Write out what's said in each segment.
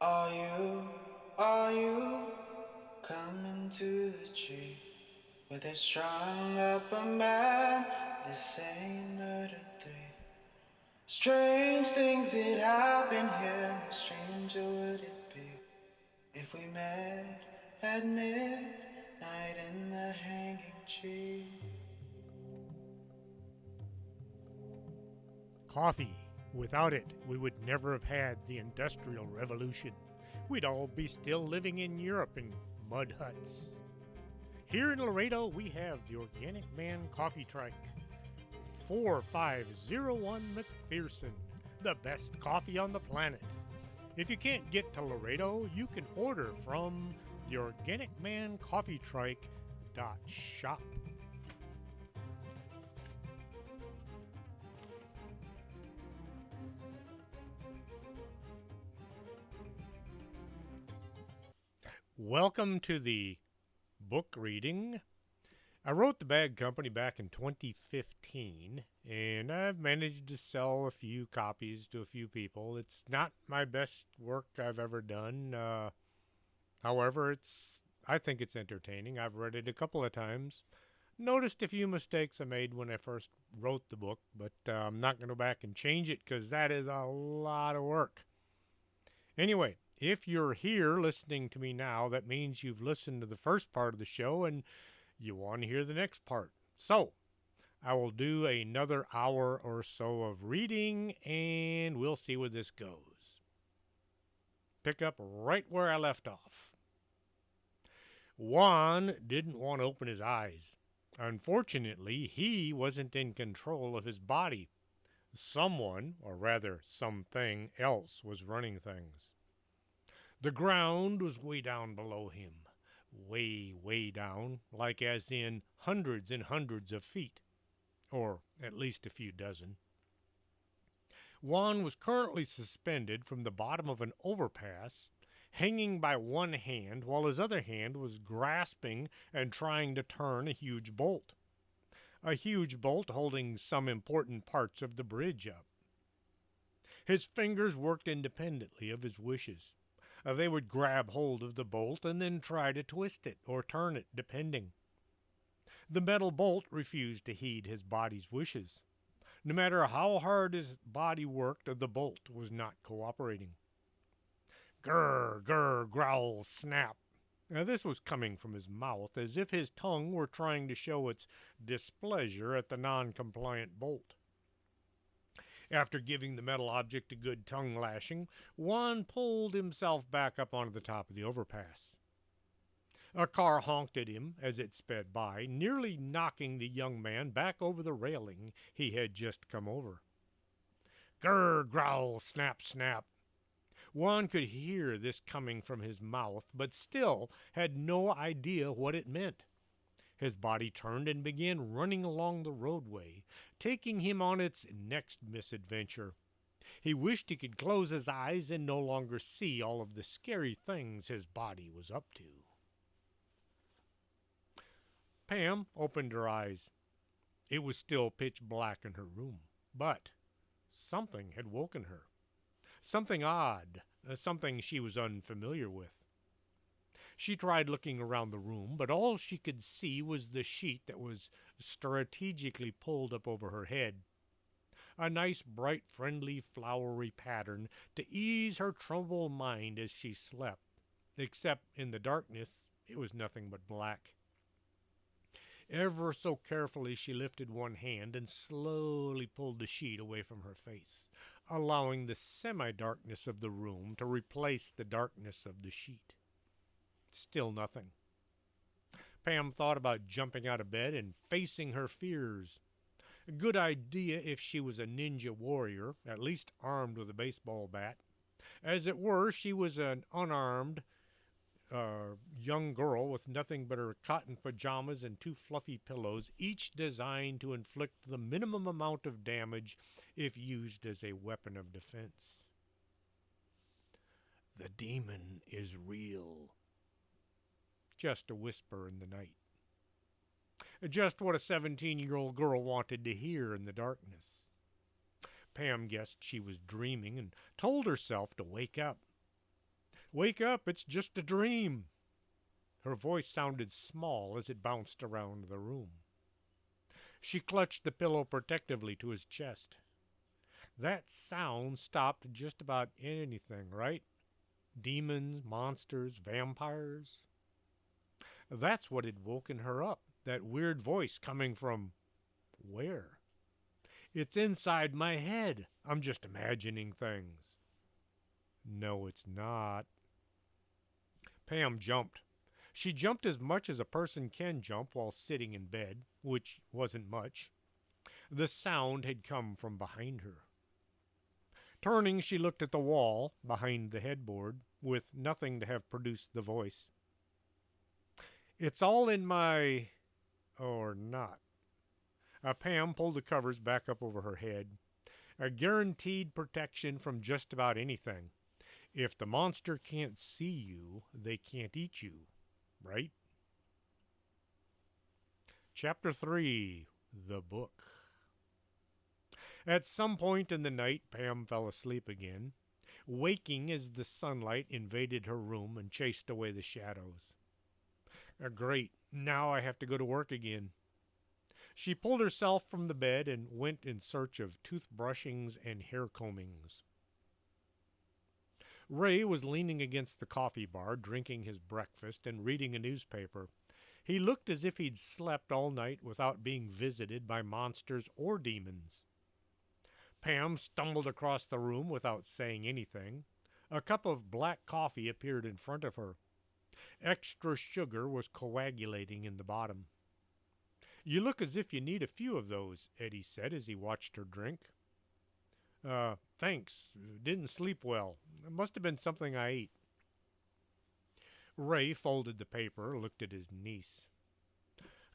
Are you coming to the tree where they strung up a man? They say murder three. Strange things that happen here. No stranger would it be if we met at midnight in the hanging tree. Coffee. Without it, we would never have had the Industrial Revolution. We'd all be still living in Europe in mud huts. Here in Laredo, we have the Organic Man Coffee Trike. 4501 McPherson, the best coffee on the planet. If you can't get to Laredo, you can order from the Organic Man Coffee Trike .shop. Welcome to the book reading. I wrote The Bag Company back in 2015, and I've managed to sell a few copies to a few people. It's not my best work I've ever done. However, I think it's entertaining. I've read it a couple of times. Noticed a few mistakes I made when I first wrote the book, but I'm not going to go back and change it because that is a lot of work. Anyway, if you're here listening to me now, that means you've listened to the first part of the show and you want to hear the next part. So, I will do another hour or so of reading and we'll see where this goes. Pick up right where I left off. Juan didn't want to open his eyes. Unfortunately, he wasn't in control of his body. Someone, or rather something else, was running things. The ground was way down below him. Way, way down, like as in hundreds and hundreds of feet, or at least a few dozen. Juan was currently suspended from the bottom of an overpass, hanging by one hand while his other hand was grasping and trying to turn a huge bolt. A huge bolt holding some important parts of the bridge up. His fingers worked independently of his wishes. They would grab hold of the bolt and then try to twist it or turn it, depending. The metal bolt refused to heed his body's wishes. No matter how hard his body worked, the bolt was not cooperating. Grr, grr, growl, snap. Now, this was coming from his mouth, as if his tongue were trying to show its displeasure at the non-compliant bolt. After giving the metal object a good tongue lashing, Juan pulled himself back up onto the top of the overpass. A car honked at him as it sped by, nearly knocking the young man back over the railing he had just come over. Grr, growl, snap, snap. Juan could hear this coming from his mouth, but still had no idea what it meant. His body turned and began running along the roadway, taking him on its next misadventure. He wished he could close his eyes and no longer see all of the scary things his body was up to. Pam opened her eyes. It was still pitch black in her room, but something had woken her. Something odd, something she was unfamiliar with. She tried looking around the room, but all she could see was the sheet that was strategically pulled up over her head. A nice, bright, friendly, flowery pattern to ease her troubled mind as she slept, except in the darkness it was nothing but black. Ever so carefully she lifted one hand and slowly pulled the sheet away from her face, allowing the semi-darkness of the room to replace the darkness of the sheet. Still nothing. Pam thought about jumping out of bed and facing her fears. A good idea if she was a ninja warrior, at least armed with a baseball bat. As it were, she was an unarmed young girl with nothing but her cotton pajamas and two fluffy pillows, each designed to inflict the minimum amount of damage if used as a weapon of defense. The demon is real. Just a whisper in the night. Just what a 17-year-old girl wanted to hear in the darkness. Pam guessed she was dreaming and told herself to wake up. Wake up, it's just a dream. Her voice sounded small as it bounced around the room. She clutched the pillow protectively to his chest. That sound stopped just about anything, right? Demons, monsters, vampires. That's what had woken her up. That weird voice coming from where? It's inside my head. I'm just imagining things. No, it's not. Pam jumped. She jumped as much as a person can jump while sitting in bed, which wasn't much. The sound had come from behind her. Turning, she looked at the wall behind the headboard, with nothing to have produced the voice. It's all in my. Or not. Pam pulled the covers back up over her head. A guaranteed protection from just about anything. If the monster can't see you, they can't eat you, right? Chapter 3 The Book. At some point in the night, Pam fell asleep again, waking as the sunlight invaded her room and chased away the shadows. Great, now I have to go to work again. She pulled herself from the bed and went in search of toothbrushings and hair combings. Ray was leaning against the coffee bar, drinking his breakfast and reading a newspaper. He looked as if he'd slept all night without being visited by monsters or demons. Pam stumbled across the room without saying anything. A cup of black coffee appeared in front of her. Extra sugar was coagulating in the bottom. You look as if you need a few of those, Eddie said as he watched her drink. Thanks. Didn't sleep well. It must have been something I ate. Ray folded the paper, looked at his niece.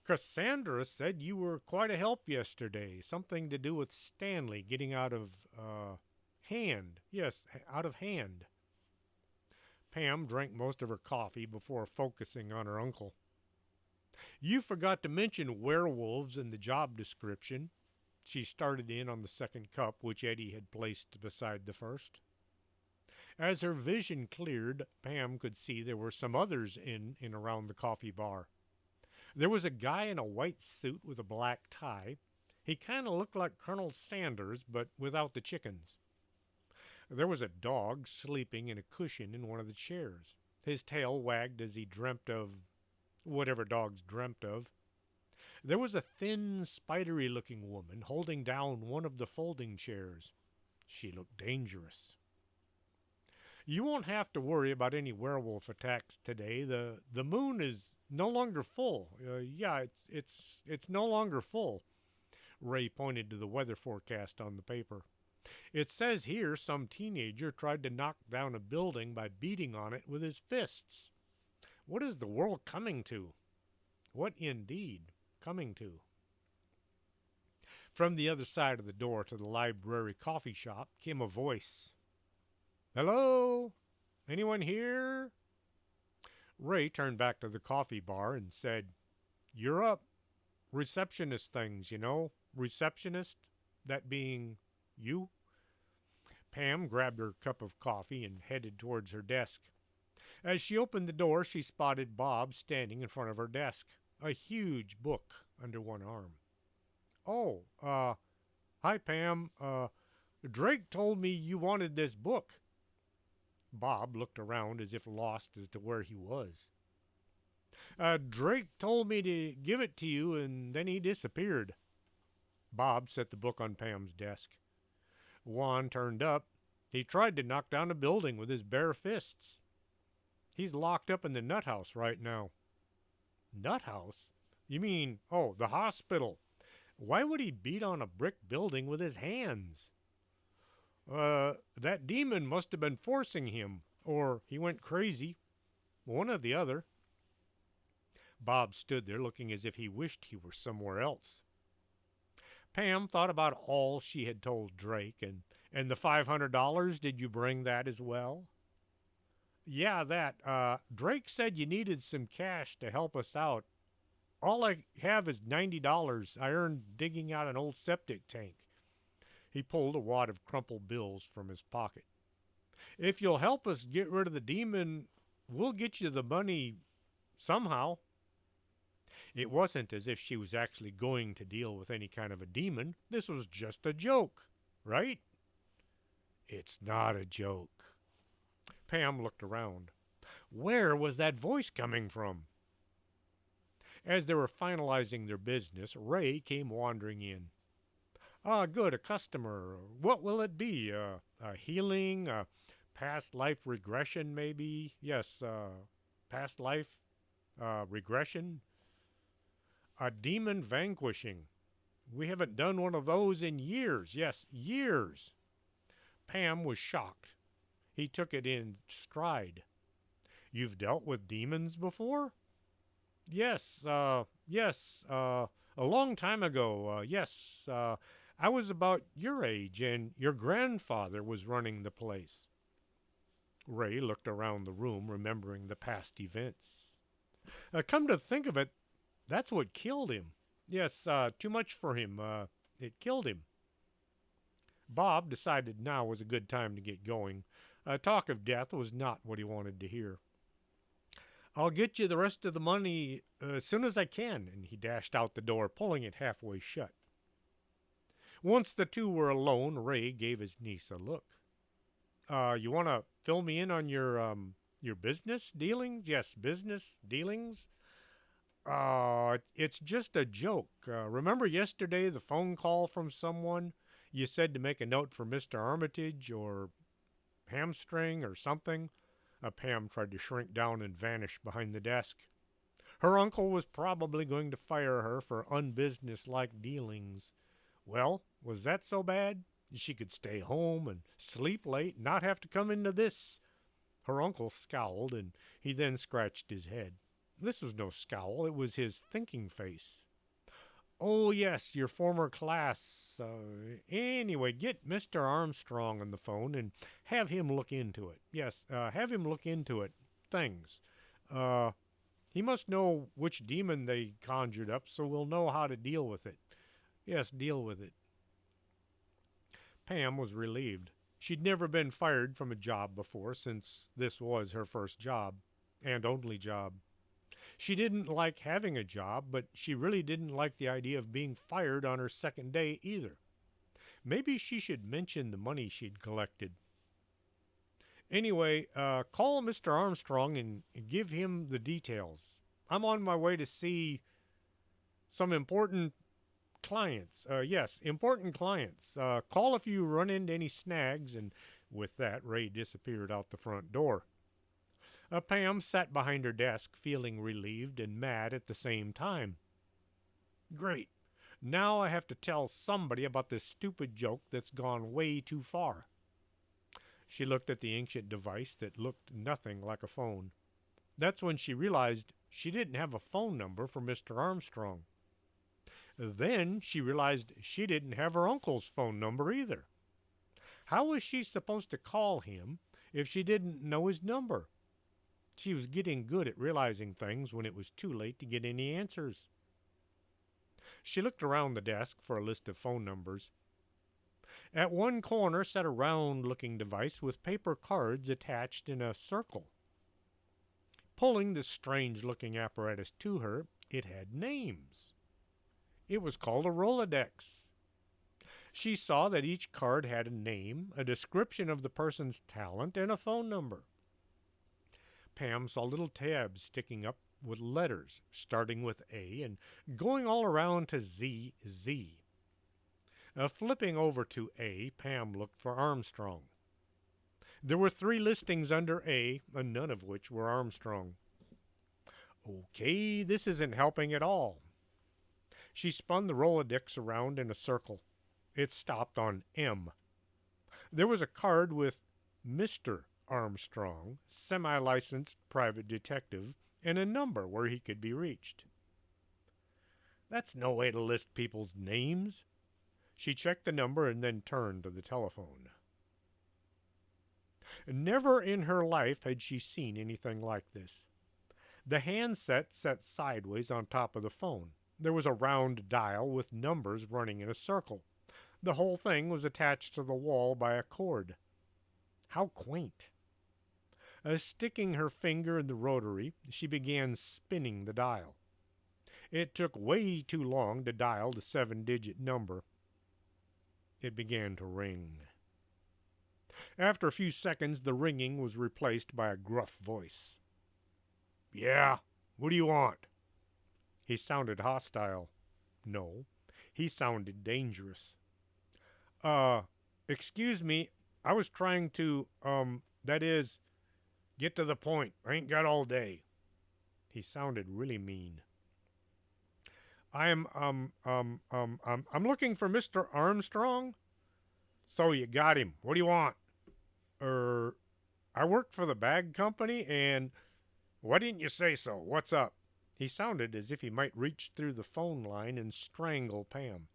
Cassandra said you were quite a help yesterday. Something to do with Stanley getting out of, hand. Yes, out of hand. Pam drank most of her coffee before focusing on her uncle. You forgot to mention werewolves in the job description. She started in on the second cup, which Eddie had placed beside the first. As her vision cleared, Pam could see there were some others in and around the coffee bar. There was a guy in a white suit with a black tie. He kind of looked like Colonel Sanders, but without the chickens. There was a dog sleeping in a cushion in one of the chairs. His tail wagged as he dreamt of whatever dogs dreamt of. There was a thin, spidery-looking woman holding down one of the folding chairs. She looked dangerous. You won't have to worry about any werewolf attacks today. The moon is no longer full. It's no longer full. Ray pointed to the weather forecast on the paper. It says here some teenager tried to knock down a building by beating on it with his fists. What is the world coming to? What indeed coming to? From the other side of the door to the library coffee shop came a voice. Hello? Anyone here? Ray turned back to the coffee bar and said, You're up. Receptionist things, you know. Receptionist, that being you. Pam grabbed her cup of coffee and headed towards her desk. As she opened the door, she spotted Bob standing in front of her desk, a huge book under one arm. Oh, hi, Pam. Drake told me you wanted this book. Bob looked around as if lost as to where he was. Drake told me to give it to you, and then he disappeared. Bob set the book on Pam's desk. Juan turned up. He tried to knock down a building with his bare fists. He's locked up in the nut house right now. Nut house? You mean, the hospital. Why would he beat on a brick building with his hands? That demon must have been forcing him, or he went crazy. One or the other. Bob stood there looking as if he wished he were somewhere else. Pam thought about all she had told Drake, and the $500, did you bring that as well? Yeah, that. Drake said you needed some cash to help us out. All I have is $90 I earned digging out an old septic tank. He pulled a wad of crumpled bills from his pocket. If you'll help us get rid of the demon, we'll get you the money somehow. It wasn't as if she was actually going to deal with any kind of a demon. This was just a joke, right? It's not a joke. Pam looked around. Where was that voice coming from? As they were finalizing their business, Ray came wandering in. Ah, good, a customer. What will it be? A healing? A past life regression, maybe? Yes, past life regression? A demon vanquishing. We haven't done one of those in years. Yes, years. Pam was shocked. He took it in stride. You've dealt with demons before? Yes, a long time ago. Yes, I was about your age, and your grandfather was running the place. Ray looked around the room, remembering the past events. Come to think of it, that's what killed him. Yes, too much for him. It killed him. Bob decided now was a good time to get going. Talk of death was not what he wanted to hear. I'll get you the rest of the money as soon as I can, and he dashed out the door, pulling it halfway shut. Once the two were alone, Ray gave his niece a look. You want to fill me in on your business dealings? Yes, business dealings. It's just a joke. Remember yesterday the phone call from someone? You said to make a note for Mr. Armitage or Hamstring or something. Pam tried to shrink down and vanish behind the desk. Her uncle was probably going to fire her for unbusinesslike dealings. Well, was that so bad? She could stay home and sleep late, not have to come into this. Her uncle scowled, and he then scratched his head. This was no scowl, it was his thinking face. Oh, yes, your former class. Anyway, get Mr. Armstrong on the phone and have him look into it. Yes, have him look into it. Things. Uh, he must know which demon they conjured up, so we'll know how to deal with it. Yes, deal with it. Pam was relieved. She'd never been fired from a job before, since this was her first job, and only job. She didn't like having a job, but she really didn't like the idea of being fired on her second day either. Maybe she should mention the money she'd collected. Anyway, call Mr. Armstrong and give him the details. I'm on my way to see some important clients. Yes, important clients. Call if you run into any snags, and with that, Ray disappeared out the front door. Pam sat behind her desk, feeling relieved and mad at the same time. Great. Now I have to tell somebody about this stupid joke that's gone way too far. She looked at the ancient device that looked nothing like a phone. That's when she realized she didn't have a phone number for Mr. Armstrong. Then she realized she didn't have her uncle's phone number either. How was she supposed to call him if she didn't know his number? She was getting good at realizing things when it was too late to get any answers. She looked around the desk for a list of phone numbers. At one corner sat a round-looking device with paper cards attached in a circle. Pulling this strange-looking apparatus to her, it had names. It was called a Rolodex. She saw that each card had a name, a description of the person's talent, and a phone number. Pam saw little tabs sticking up with letters, starting with A and going all around to ZZ. Flipping over to A, Pam looked for Armstrong. There were 3 listings under A, none of which were Armstrong. Okay, this isn't helping at all. She spun the Rolodex around in a circle. It stopped on M. There was a card with Mr. Armstrong, semi-licensed private detective, and a number where he could be reached. That's no way to list people's names. She checked the number and then turned to the telephone. Never in her life had she seen anything like this. The handset sat sideways on top of the phone. There was a round dial with numbers running in a circle. The whole thing was attached to the wall by a cord. How quaint. Sticking her finger in the rotary, she began spinning the dial. It took way too long to dial the 7-digit number. It began to ring. After a few seconds, the ringing was replaced by a gruff voice. Yeah, what do you want? He sounded hostile. No, he sounded dangerous. Uh, excuse me, I was trying to, that is, get to the point. I ain't got all day. He sounded really mean. I'm looking for Mr. Armstrong. So you got him. What do you want? Er, I work for the bag company and why didn't you say so? What's up? He sounded as if he might reach through the phone line and strangle Pam.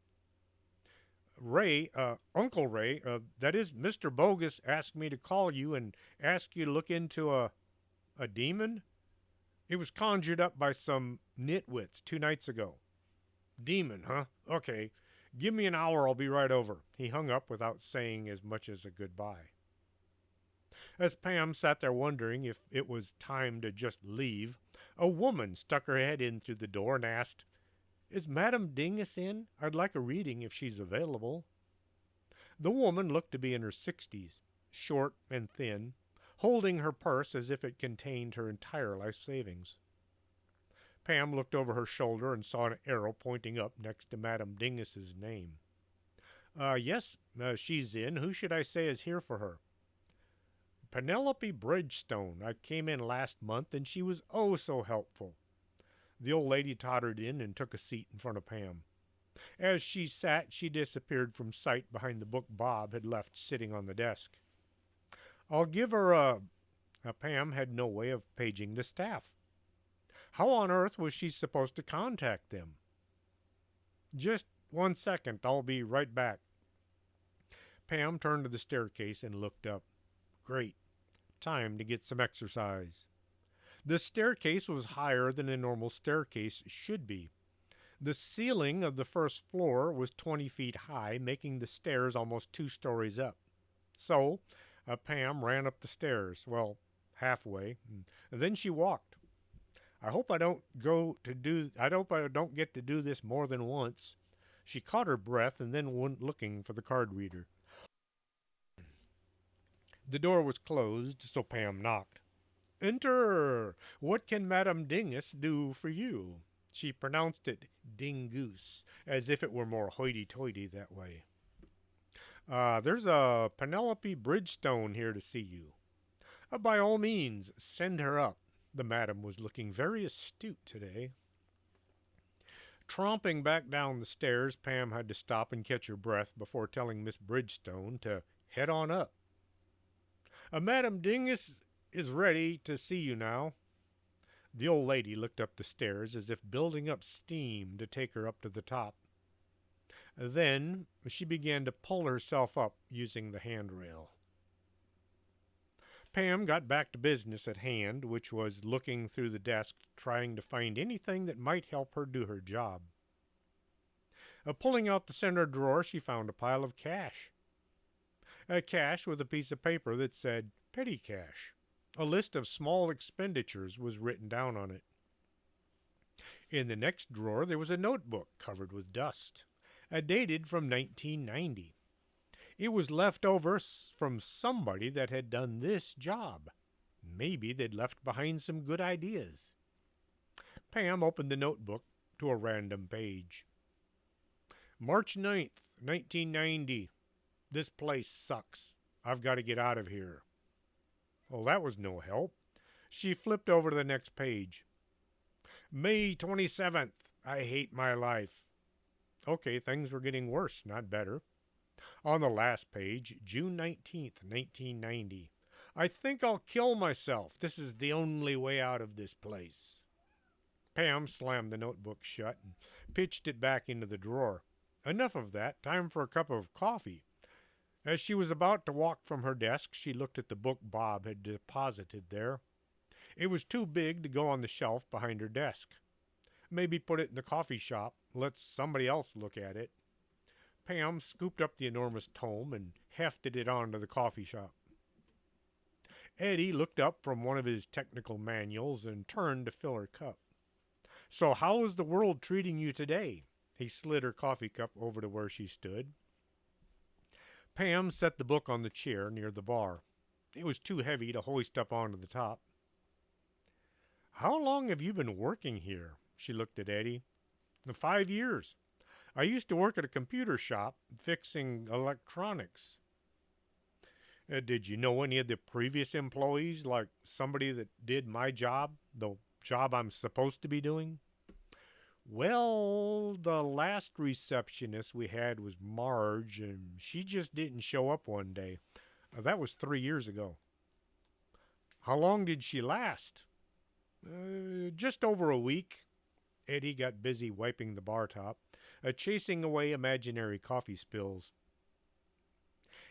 Uncle Ray, that is, Mr. Bogus asked me to call you and ask you to look into a demon. It was conjured up by some nitwits 2 nights ago. Demon, huh? Okay. Give me an hour, I'll be right over. He hung up without saying as much as a goodbye. As Pam sat there wondering if it was time to just leave, a woman stuck her head in through the door and asked, Is Madame Dingus in? I'd like a reading if she's available. The woman looked to be in her 60s, short and thin, holding her purse as if it contained her entire life savings. Pam looked over her shoulder and saw an arrow pointing up next to Madame Dingus's name. Yes, she's in. Who should I say is here for her? Penelope Bridgestone. I came in last month and she was oh so helpful. The old lady tottered in and took a seat in front of Pam. As she sat, she disappeared from sight behind the book Bob had left sitting on the desk. I'll give her a... Pam had no way of paging the staff. How on earth was she supposed to contact them? Just 1 second, I'll be right back. Pam turned to the staircase and looked up. Great. Time to get some exercise. The staircase was higher than a normal staircase should be. The ceiling of the first floor was 20 feet high, making the stairs almost 2 stories up. So, Pam ran up the stairs, well, halfway, and then she walked. I hope I don't get to do this more than once. She caught her breath and then went looking for the card reader. The door was closed, so Pam knocked. Enter! What can Madame Dingus do for you? She pronounced it dingoose, as if it were more hoity-toity that way. There's a Penelope Bridgestone here to see you. By all means, send her up. The madam was looking very astute today. Tromping back down the stairs, Pam had to stop and catch her breath before telling Miss Bridgestone to head on up. Madam Dingus is ready to see you now. The old lady looked up the stairs as if building up steam to take her up to the top. Then she began to pull herself up using the handrail. Pam got back to business at hand, which was looking through the desk, trying to find anything that might help her do her job. Pulling out the center drawer, she found a pile of cash. Cash with a piece of paper that said petty cash. A list of small expenditures was written down on it. In the next drawer, there was a notebook covered with dust, dated from 1990. It was left over from somebody that had done this job. Maybe they'd left behind some good ideas. Pam opened the notebook to a random page. March 9th, 1990. This place sucks. I've got to get out of here. Well, that was no help. She flipped over to the next page. May 27th. I hate my life. Okay, things were getting worse, not better. On the last page, June 19th, 1990. I think I'll kill myself. This is the only way out of this place. Pam slammed the notebook shut and pitched it back into the drawer. Enough of that. Time for a cup of coffee. As she was about to walk from her desk, she looked at the book Bob had deposited there. It was too big to go on the shelf behind her desk. Maybe put it in the coffee shop, let somebody else look at it. Pam scooped up the enormous tome and hefted it onto the coffee shop. Eddie looked up from one of his technical manuals and turned to fill her cup. So, how is the world treating you today? He slid her coffee cup over to where she stood. Pam set the book on the chair near the bar. It was too heavy to hoist up onto the top. How long have you been working here? She looked at Eddie. 5 years. I used to work at a computer shop fixing electronics. Did you know any of the previous employees, like somebody that did my job, the job I'm supposed to be doing? Well, the last receptionist we had was Marge, and she just didn't show up one day. That was 3 years ago. How long did she last? Just over a week. Eddie got busy wiping the bar top, chasing away imaginary coffee spills.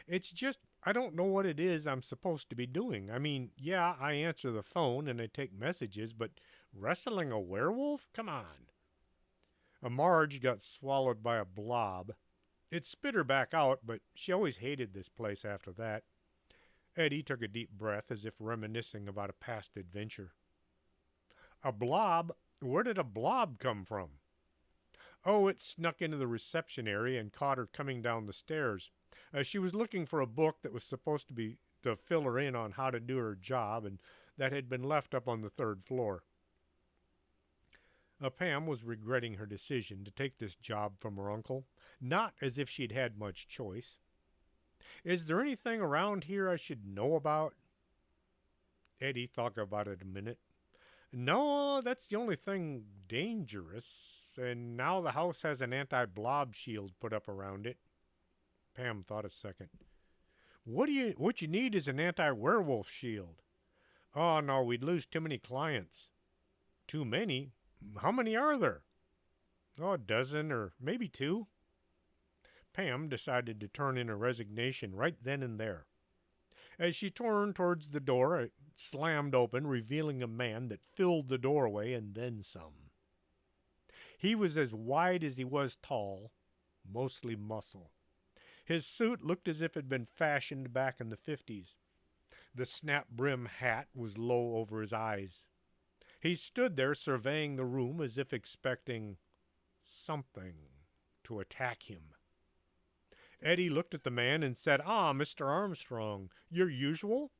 It's just, I don't know what it is I'm supposed to be doing. I mean, yeah, I answer the phone and I take messages, but wrestling a werewolf? Come on. A Marge got swallowed by a blob. It spit her back out, but she always hated this place after that. Eddie took a deep breath as if reminiscing about a past adventure. A blob? Where did a blob come from? Oh, it snuck into the reception area and caught her coming down the stairs. She was looking for a book that was supposed to fill her in on how to do her job, and that had been left up on the third floor. Pam was regretting her decision to take this job from her uncle, not as if she'd had much choice. Is there anything around here I should know about? Eddie thought about it a minute. No, that's the only thing dangerous, and now the house has an anti-blob shield put up around it. Pam thought a second. What you need is an anti-werewolf shield. Oh no, we'd lose too many clients. Too many? How many are there? Oh, a dozen or maybe two. Pam decided to turn in her resignation right then and there. As she turned towards the door, it slammed open, revealing a man that filled the doorway and then some. He was as wide as he was tall, mostly muscle. His suit looked as if it had been fashioned back in the 50s. The snap brim hat was low over his eyes. He stood there surveying the room as if expecting something to attack him. Eddie looked at the man and said, "Ah, Mr. Armstrong, your usual?"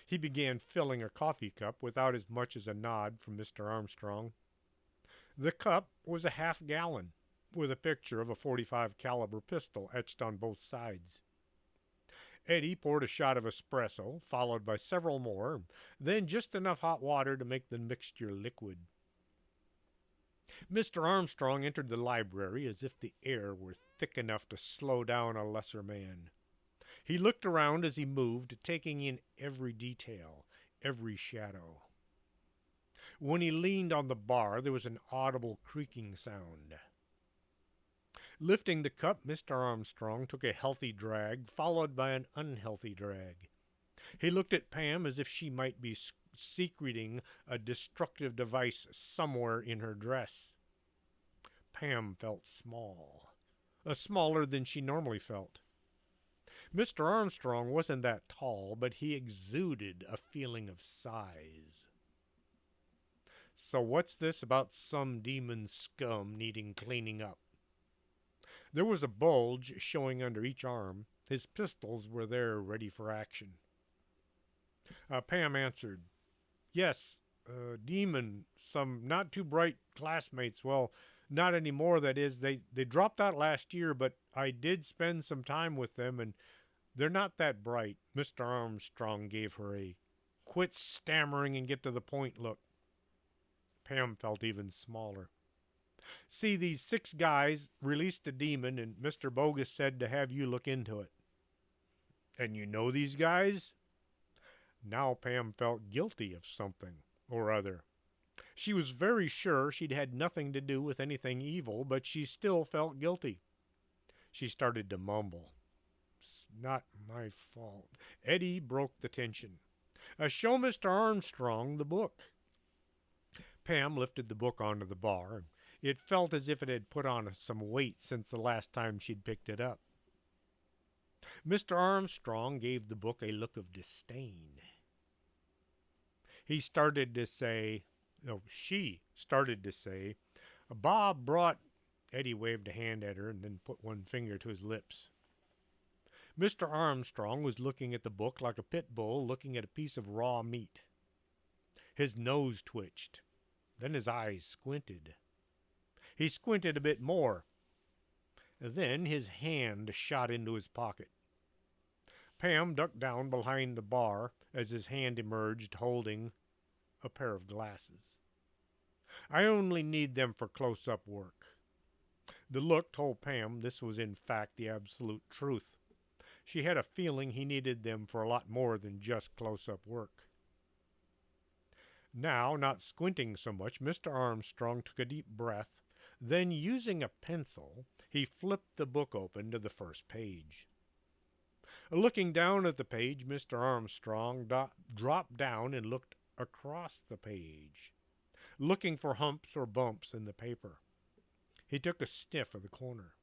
He began filling a coffee cup without as much as a nod from Mr. Armstrong. The cup was a half-gallon, with a picture of a .45 caliber pistol etched on both sides. Eddie poured a shot of espresso, followed by several more, then just enough hot water to make the mixture liquid. Mr. Armstrong entered the library as if the air were thick enough to slow down a lesser man. He looked around as he moved, taking in every detail, every shadow. When he leaned on the bar, there was an audible creaking sound. Lifting the cup, Mr. Armstrong took a healthy drag, followed by an unhealthy drag. He looked at Pam as if she might be secreting a destructive device somewhere in her dress. Pam felt small, smaller than she normally felt. Mr. Armstrong wasn't that tall, but he exuded a feeling of size. So what's this about some demon scum needing cleaning up? There was a bulge showing under each arm. His pistols were there ready for action. Pam answered, "Yes, demon, some not too bright classmates. Well, not anymore, that is. They dropped out last year, but I did spend some time with them, and they're not that bright." Mr. Armstrong gave her a quit stammering and get to the point look. Pam felt even smaller. "See, these 6 guys released a demon, and Mr. Bogus said to have you look into it." "And you know these guys?" Now Pam felt guilty of something or other. She was very sure she'd had nothing to do with anything evil, but she still felt guilty. She started to mumble. "It's not my fault." Eddie broke the tension. "Show Mr. Armstrong the book." Pam lifted the book onto the bar. It felt as if it had put on some weight since the last time she'd picked it up. Mr. Armstrong gave the book a look of disdain. He started to say, no, she started to say, Bob brought. Eddie waved a hand at her and then put one finger to his lips. Mr. Armstrong was looking at the book like a pit bull looking at a piece of raw meat. His nose twitched. Then his eyes squinted. He squinted a bit more. Then his hand shot into his pocket. Pam ducked down behind the bar as his hand emerged holding a pair of glasses. I only need them for close-up work. The look told Pam this was in fact the absolute truth. She had a feeling he needed them for a lot more than just close-up work. Now, not squinting so much, Mr. Armstrong took a deep breath. Then, using a pencil, he flipped the book open to the first page. Looking down at the page, Mr. Armstrong dropped down and looked across the page, looking for humps or bumps in the paper. He took a sniff of the corner.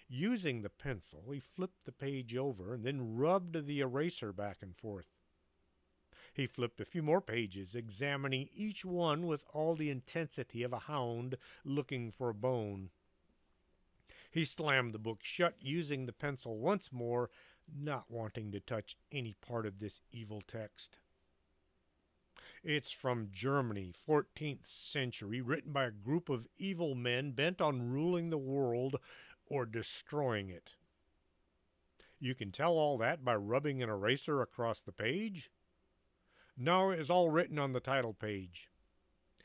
Using the pencil, he flipped the page over and then rubbed the eraser back and forth. He flipped a few more pages, examining each one with all the intensity of a hound looking for a bone. He slammed the book shut, using the pencil once more, not wanting to touch any part of this evil text. It's from Germany, 14th century, written by a group of evil men bent on ruling the world or destroying it. You can tell all that by rubbing an eraser across the page? No, it's all written on the title page.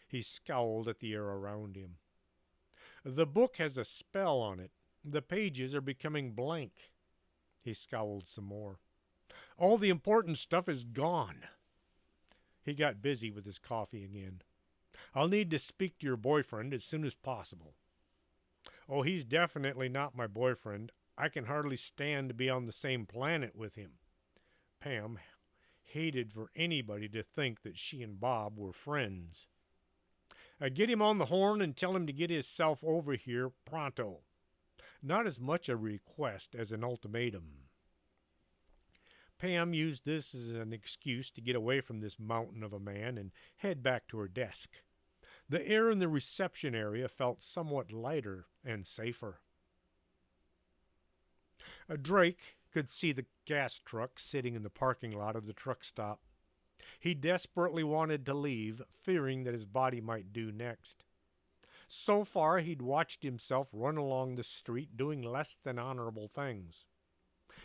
He scowled at the air around him. The book has a spell on it. The pages are becoming blank. He scowled some more. All the important stuff is gone. He got busy with his coffee again. I'll need to speak to your boyfriend as soon as possible. Oh, he's definitely not my boyfriend. I can hardly stand to be on the same planet with him. Pam hated for anybody to think that she and Bob were friends. Get him on the horn and tell him to get himself over here pronto. Not as much a request as an ultimatum. Pam used this as an excuse to get away from this mountain of a man and head back to her desk. The air in the reception area felt somewhat lighter and safer. Drake could see the gas truck sitting in the parking lot of the truck stop. He desperately wanted to leave, fearing that his body might do next. So far, he'd watched himself run along the street doing less than honorable things.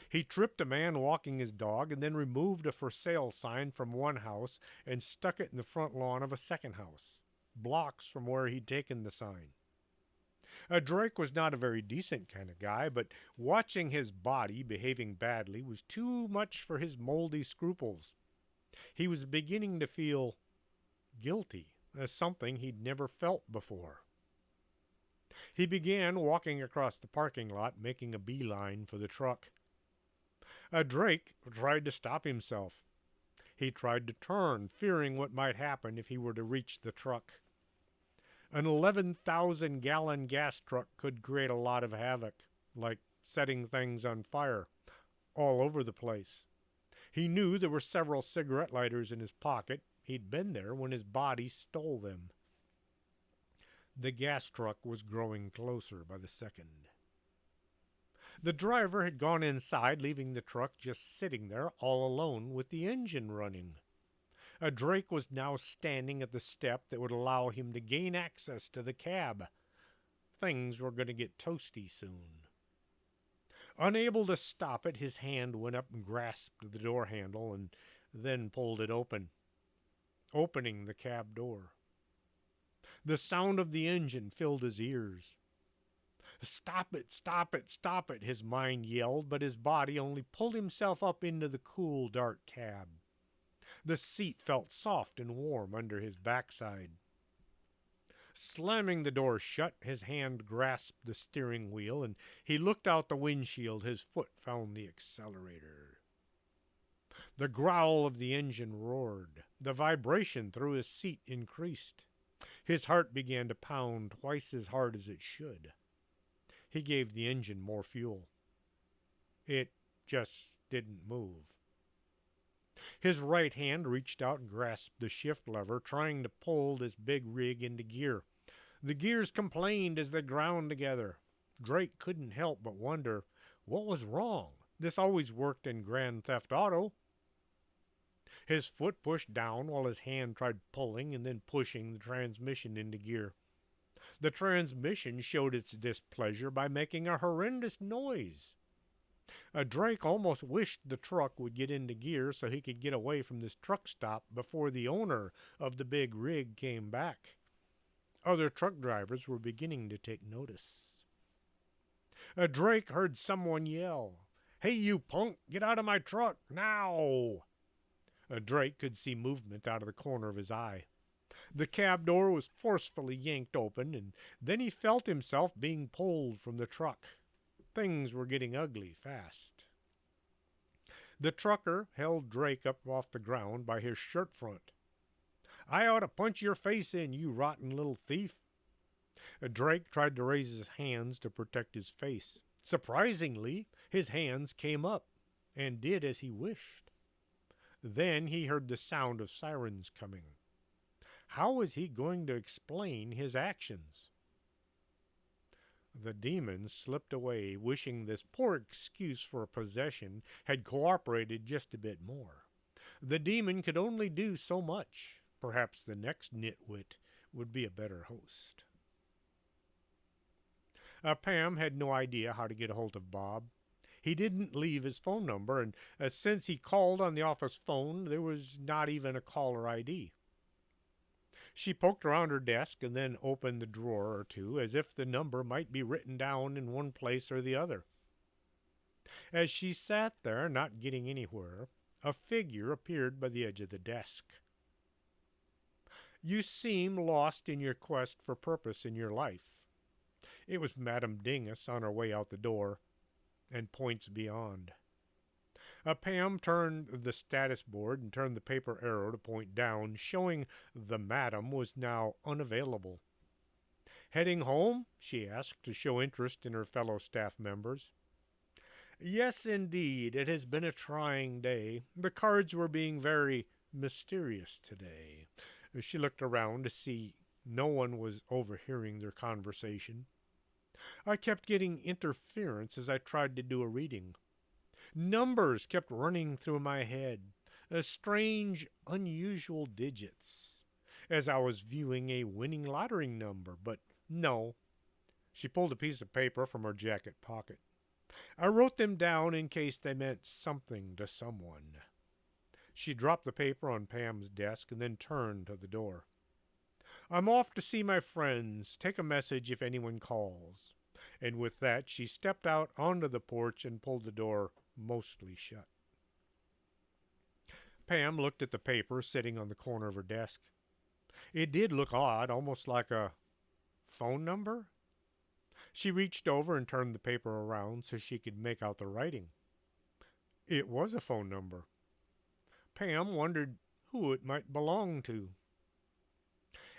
He tripped a man walking his dog and then removed a for sale sign from one house and stuck it in the front lawn of a second house, blocks from where he'd taken the sign. Drake was not a very decent kind of guy, but watching his body behaving badly was too much for his moldy scruples. He was beginning to feel guilty, as something he'd never felt before. He began walking across the parking lot, making a beeline for the truck. Drake tried to stop himself. He tried to turn, fearing what might happen if he were to reach the truck. An 11,000-gallon gas truck could create a lot of havoc, like setting things on fire all over the place. He knew there were several cigarette lighters in his pocket. He'd been there when his body stole them. The gas truck was growing closer by the second. The driver had gone inside, leaving the truck just sitting there all alone with the engine running. Drake was now standing at the step that would allow him to gain access to the cab. Things were going to get toasty soon. Unable to stop it, his hand went up and grasped the door handle and then pulled it open, opening the cab door. The sound of the engine filled his ears. Stop it, stop it, stop it, his mind yelled, but his body only pulled himself up into the cool, dark cab. The seat felt soft and warm under his backside. Slamming the door shut, his hand grasped the steering wheel, and he looked out the windshield. His foot found the accelerator. The growl of the engine roared. The vibration through his seat increased. His heart began to pound twice as hard as it should. He gave the engine more fuel. It just didn't move. His right hand reached out and grasped the shift lever, trying to pull this big rig into gear. The gears complained as they ground together. Drake couldn't help but wonder what was wrong. This always worked in Grand Theft Auto. His foot pushed down while his hand tried pulling and then pushing the transmission into gear. The transmission showed its displeasure by making a horrendous noise. Drake almost wished the truck would get into gear so he could get away from this truck stop before the owner of the big rig came back. Other truck drivers were beginning to take notice. Drake heard someone yell, "Hey, you punk, get out of my truck, now!" Drake could see movement out of the corner of his eye. The cab door was forcefully yanked open, and then he felt himself being pulled from the truck. Things were getting ugly fast. The trucker held Drake up off the ground by his shirt front. "I ought to punch your face in, you rotten little thief." Drake tried to raise his hands to protect his face. Surprisingly, his hands came up and did as he wished. Then he heard the sound of sirens coming. How was he going to explain his actions? The demon slipped away, wishing this poor excuse for a possession had cooperated just a bit more. The demon could only do so much. Perhaps the next nitwit would be a better host. Pam had no idea how to get a hold of Bob. He didn't leave his phone number, and since he called on the office phone, there was not even a caller ID. She poked around her desk and then opened the drawer or two as if the number might be written down in one place or the other. As she sat there, not getting anywhere, a figure appeared by the edge of the desk. "You seem lost in your quest for purpose in your life." It was Madame Dingus on her way out the door, and points beyond. Pam turned the status board and turned the paper arrow to point down, showing the madam was now unavailable. "Heading home?" she asked, to show interest in her fellow staff members. "Yes, indeed. It has been a trying day. The cards were being very mysterious today." She looked around to see no one was overhearing their conversation. "I kept getting interference as I tried to do a reading. Numbers kept running through my head, strange, unusual digits, as I was viewing a winning lottery number, but no." She pulled a piece of paper from her jacket pocket. "I wrote them down in case they meant something to someone." She dropped the paper on Pam's desk and then turned to the door. "I'm off to see my friends. Take a message if anyone calls." And with that, she stepped out onto the porch and pulled the door mostly shut. Pam looked at the paper sitting on the corner of her desk. It did look odd, almost like a phone number. She reached over and turned the paper around so she could make out the writing. It was a phone number. Pam wondered who it might belong to.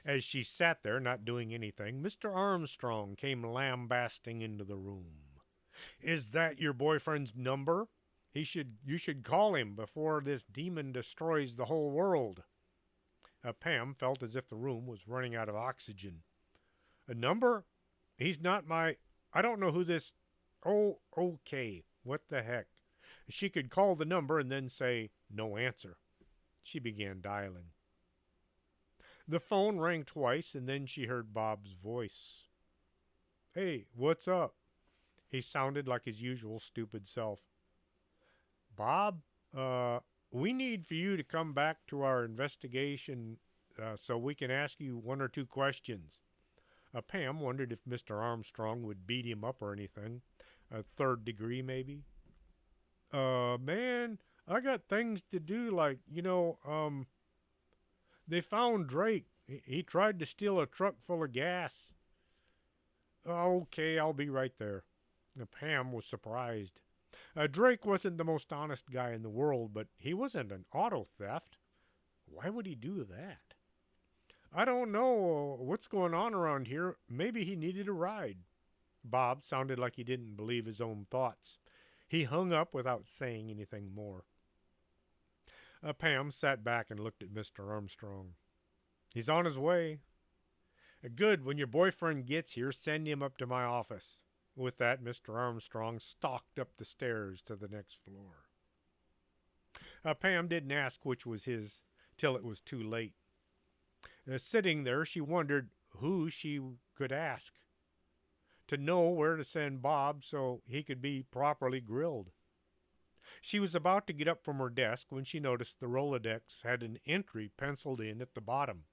As she sat there not doing anything, Mr. Armstrong came lambasting into the room. "Is that your boyfriend's number? You should call him before this demon destroys the whole world." Pam felt as if the room was running out of oxygen. "A number? He's not my... I don't know who this... Oh, okay. What the heck?" She could call the number and then say, "No answer." She began dialing. The phone rang twice, and then she heard Bob's voice. "Hey, what's up?" He sounded like his usual stupid self. "Bob, we need for you to come back to our investigation so we can ask you one or two questions." Pam wondered if Mr. Armstrong would beat him up or anything. A third degree, maybe. Man, I got things to do, like, they found Drake. He tried to steal a truck full of gas." "Okay, I'll be right there." Pam was surprised. Drake wasn't the most honest guy in the world, but he wasn't an auto theft. Why would he do that? "I don't know what's going on around here. Maybe he needed a ride." Bob sounded like he didn't believe his own thoughts. He hung up without saying anything more. Pam sat back and looked at Mr. Armstrong. He's on his way. Good. When your boyfriend gets here, send him up to my office. With that, Mr. Armstrong stalked up the stairs to the next floor. Pam didn't ask which was his till it was too late. Sitting there, she wondered who she could ask to know where to send Bob so he could be properly grilled. She was about to get up from her desk when she noticed the Rolodex had an entry penciled in at the bottom,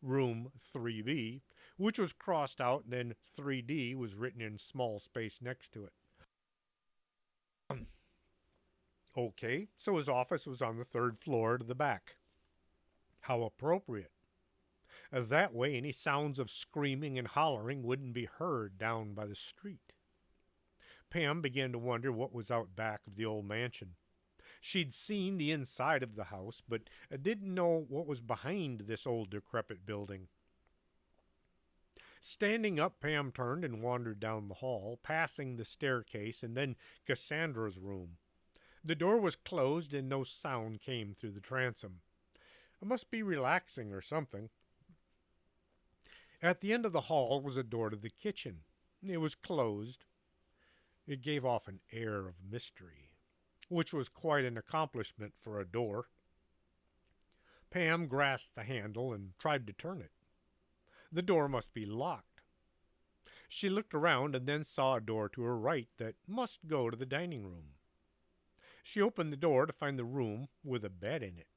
room 3B, which was crossed out, and then 3D was written in small space next to it. Okay, so his office was on the third floor to the back. How appropriate. That way, any sounds of screaming and hollering wouldn't be heard down by the street. Pam began to wonder what was out back of the old mansion. She'd seen the inside of the house, but didn't know what was behind this old decrepit building. Standing up, Pam turned and wandered down the hall, passing the staircase and then Cassandra's room. The door was closed and no sound came through the transom. It must be relaxing or something. At the end of the hall was a door to the kitchen. It was closed. It gave off an air of mystery, which was quite an accomplishment for a door. Pam grasped the handle and tried to turn it. The door must be locked. She looked around and then saw a door to her right that must go to the dining room. She opened the door to find the room with a bed in it.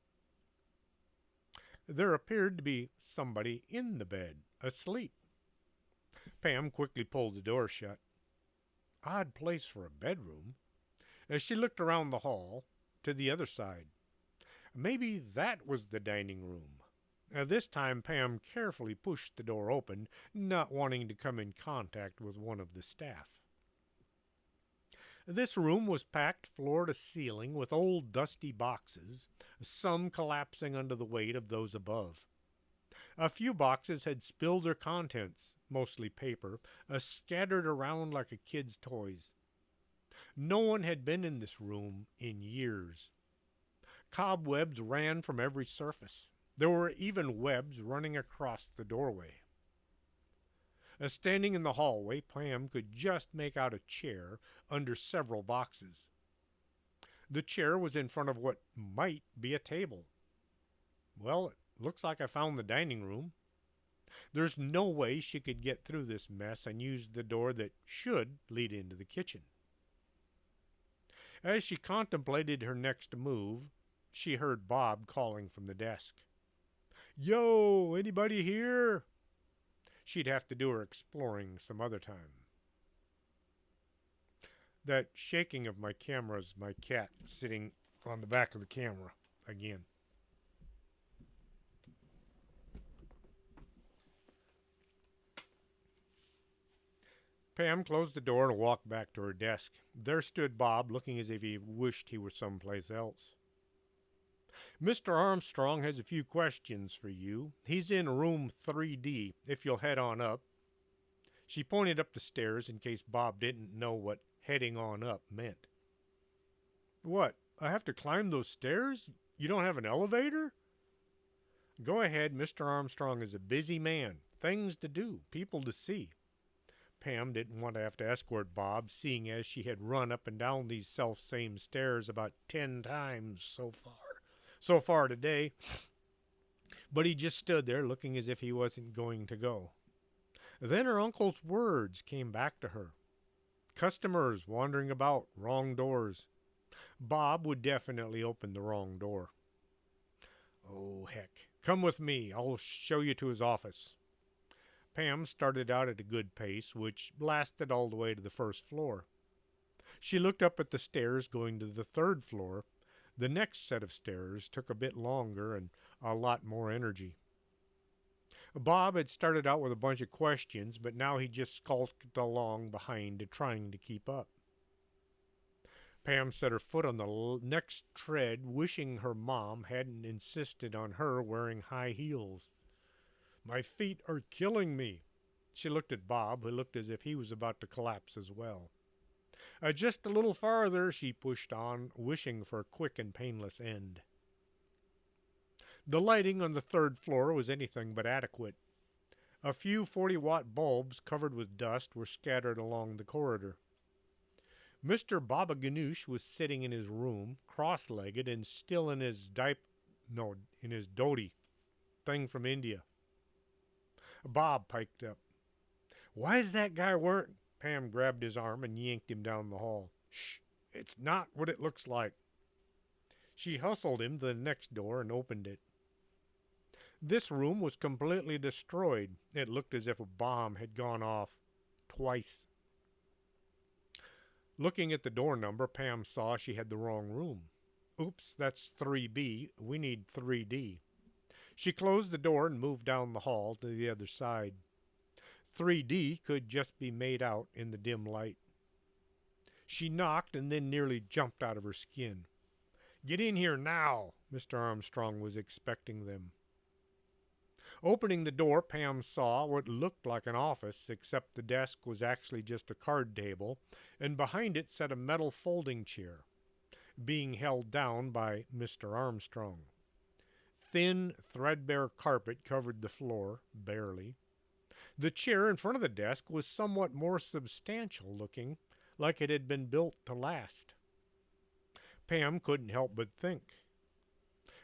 There appeared to be somebody in the bed, asleep. Pam quickly pulled the door shut. Odd place for a bedroom. As she looked around the hall to the other side, maybe that was the dining room. This time Pam carefully pushed the door open, not wanting to come in contact with one of the staff. This room was packed floor to ceiling with old dusty boxes, some collapsing under the weight of those above. A few boxes had spilled their contents, mostly paper, scattered around like a kid's toys. No one had been in this room in years. Cobwebs ran from every surface. There were even webs running across the doorway. Standing in the hallway, Pam could just make out a chair under several boxes. The chair was in front of what might be a table. Well, it looks like I found the dining room. There's no way she could get through this mess and use the door that should lead into the kitchen. As she contemplated her next move, she heard Bob calling from the desk. Yo, anybody here? She'd have to do her exploring some other time. That shaking of my camera is my cat sitting on the back of the camera again. Pam closed the door and walked back to her desk. There stood Bob, looking as if he wished he were someplace else. Mr. Armstrong has a few questions for you. He's in room 3D, if you'll head on up. She pointed up the stairs in case Bob didn't know what heading on up meant. What, I have to climb those stairs? You don't have an elevator? Go ahead, Mr. Armstrong is a busy man. Things to do, people to see. Pam didn't want to have to escort Bob, seeing as she had run up and down these self-same stairs about 10 times so far today. But he just stood there looking as if he wasn't going to go. Then her uncle's words came back to her. Customers wandering about, wrong doors. Bob would definitely open the wrong door. Oh, heck. Come with me. I'll show you to his office. Pam started out at a good pace, which lasted all the way to the first floor. She looked up at the stairs going to the third floor. The next set of stairs took a bit longer and a lot more energy. Bob had started out with a bunch of questions, but now he just skulked along behind, trying to keep up. Pam set her foot on the next tread, wishing her mom hadn't insisted on her wearing high heels. My feet are killing me. She looked at Bob, who looked as if he was about to collapse as well. Just a little farther, she pushed on, wishing for a quick and painless end. The lighting on the third floor was anything but adequate. A few 40-watt bulbs covered with dust were scattered along the corridor. Mr. Baba Ganoush was sitting in his room, cross-legged and still in his in his dhoti, thing from India. Bob piped up. Why is that guy wearing... Pam grabbed his arm and yanked him down the hall. Shh, it's not what it looks like. She hustled him to the next door and opened it. This room was completely destroyed. It looked as if a bomb had gone off twice. Looking at the door number, Pam saw she had the wrong room. Oops, that's 3B. We need 3D. She closed the door and moved down the hall to the other side. 3D could just be made out in the dim light. She knocked and then nearly jumped out of her skin. Get in here now! Mr. Armstrong was expecting them. Opening the door, Pam saw what looked like an office, except the desk was actually just a card table, and behind it sat a metal folding chair, being held down by Mr. Armstrong. Thin, threadbare carpet covered the floor, barely. The chair in front of the desk was somewhat more substantial looking, like it had been built to last. Pam couldn't help but think.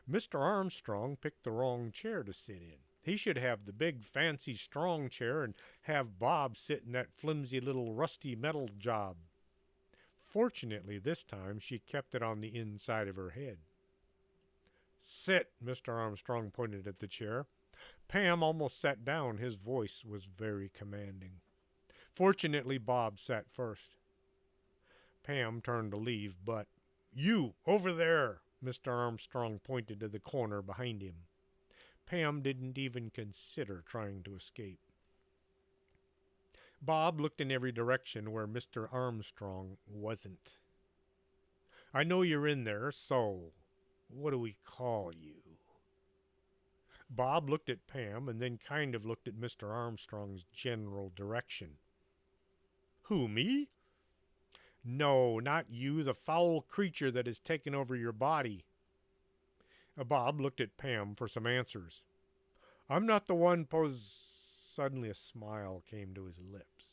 Mr. Armstrong picked the wrong chair to sit in. He should have the big, fancy, strong chair and have Bob sit in that flimsy little rusty metal job. Fortunately, this time she kept it on the inside of her head. Sit, Mr. Armstrong pointed at the chair. Pam almost sat down. His voice was very commanding. Fortunately, Bob sat first. Pam turned to leave, but, You, over there! Mr. Armstrong pointed to the corner behind him. Pam didn't even consider trying to escape. Bob looked in every direction where Mr. Armstrong wasn't. I know you're in there, so what do we call you? Bob looked at Pam and then kind of looked at Mr. Armstrong's general direction. Who, me? No, not you, the foul creature that has taken over your body. Bob looked at Pam for some answers. I'm not the one Suddenly a smile came to his lips.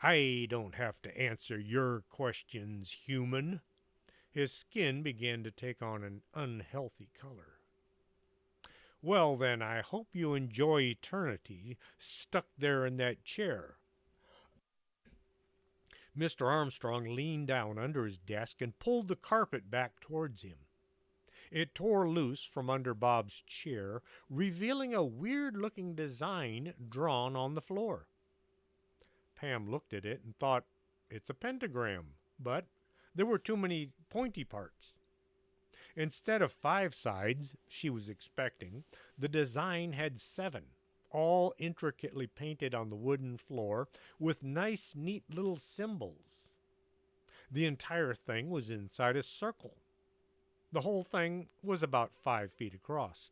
I don't have to answer your questions, human. His skin began to take on an unhealthy color. Well then, I hope you enjoy eternity stuck there in that chair. Mr. Armstrong leaned down under his desk and pulled the carpet back towards him. It tore loose from under Bob's chair, revealing a weird-looking design drawn on the floor. Pam looked at it and thought, it's a pentagram, but there were too many pointy parts. Instead of 5 sides she was expecting, the design had 7, all intricately painted on the wooden floor with nice, neat little symbols. The entire thing was inside a circle. The whole thing was about 5 feet across.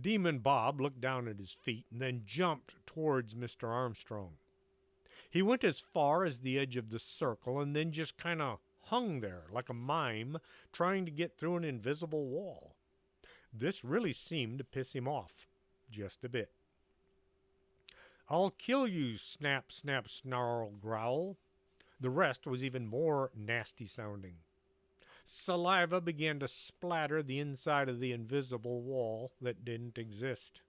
Demon Bob looked down at his feet and then jumped towards Mr. Armstrong. He went as far as the edge of the circle and then just kind of hung there like a mime trying to get through an invisible wall. This really seemed to piss him off just a bit. I'll kill you, snap, snap, snarl, growl. The rest was even more nasty sounding. Saliva began to splatter the inside of the invisible wall that didn't exist.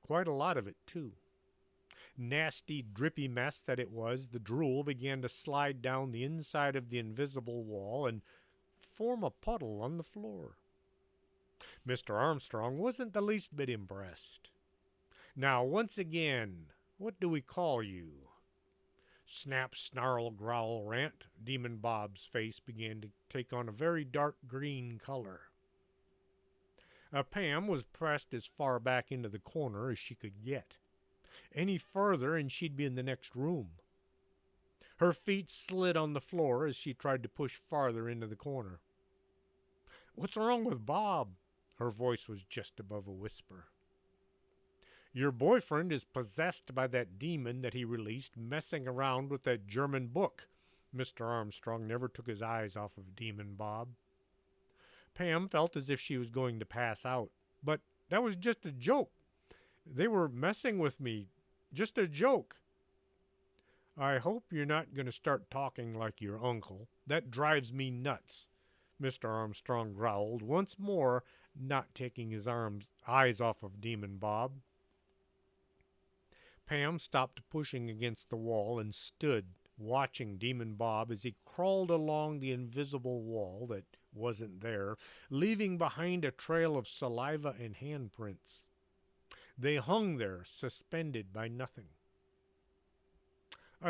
Quite a lot of it, too. Nasty, drippy mess that it was, the drool began to slide down the inside of the invisible wall and form a puddle on the floor. Mr. Armstrong wasn't the least bit impressed. Now, once again, what do we call you? Snap, snarl, growl, rant. Demon Bob's face began to take on a very dark green color. Pam was pressed as far back into the corner as she could get. Any further and she'd be in the next room. Her feet slid on the floor as she tried to push farther into the corner. What's wrong with Bob? Her voice was just above a whisper. Your boyfriend is possessed by that demon that he released messing around with that German book. Mr. Armstrong never took his eyes off of Demon Bob. Pam felt as if she was going to pass out. But that was just a joke. They were messing with me. Just a joke. I hope you're not going to start talking like your uncle. That drives me nuts, Mr. Armstrong growled, once more not taking his eyes off of Demon Bob. Pam stopped pushing against the wall and stood watching Demon Bob as he crawled along the invisible wall that wasn't there, leaving behind a trail of saliva and handprints. They hung there, suspended by nothing.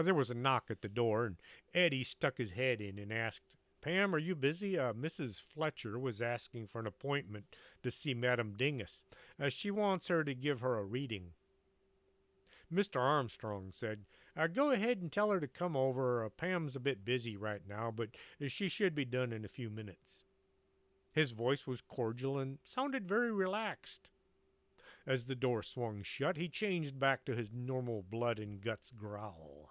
There was a knock at the door, and Eddie stuck his head in and asked, Pam, are you busy? Mrs. Fletcher was asking for an appointment to see Madame Dingus. She wants her to give her a reading. Mr. Armstrong said, go ahead and tell her to come over. Pam's a bit busy right now, but she should be done in a few minutes. His voice was cordial and sounded very relaxed. As the door swung shut, he changed back to his normal blood and guts growl.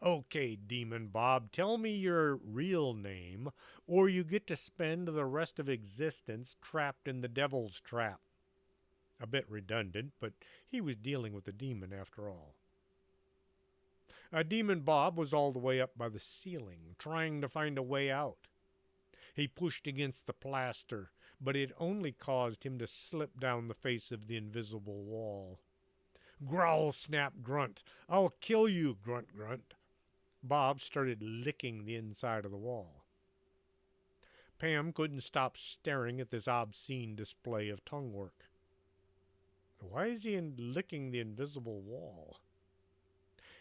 Okay, Demon Bob, tell me your real name, or you get to spend the rest of existence trapped in the devil's trap. A bit redundant, but he was dealing with a demon after all. Demon Bob was all the way up by the ceiling, trying to find a way out. He pushed against the plaster, but it only caused him to slip down the face of the invisible wall. Growl, snap, grunt. I'll kill you, grunt, grunt. Bob started licking the inside of the wall. Pam couldn't stop staring at this obscene display of tongue work. Why is he licking the invisible wall?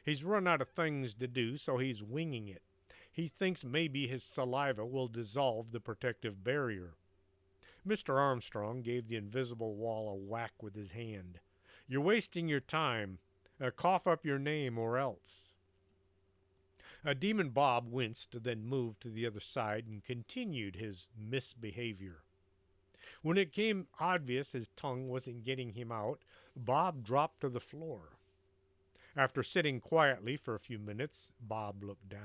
He's run out of things to do, so he's winging it. He thinks maybe his saliva will dissolve the protective barrier. Mr. Armstrong gave the invisible wall a whack with his hand. You're wasting your time. Cough up your name or else. Demon Bob winced, then moved to the other side and continued his misbehavior. When it became obvious his tongue wasn't getting him out, Bob dropped to the floor. After sitting quietly for a few minutes, Bob looked down,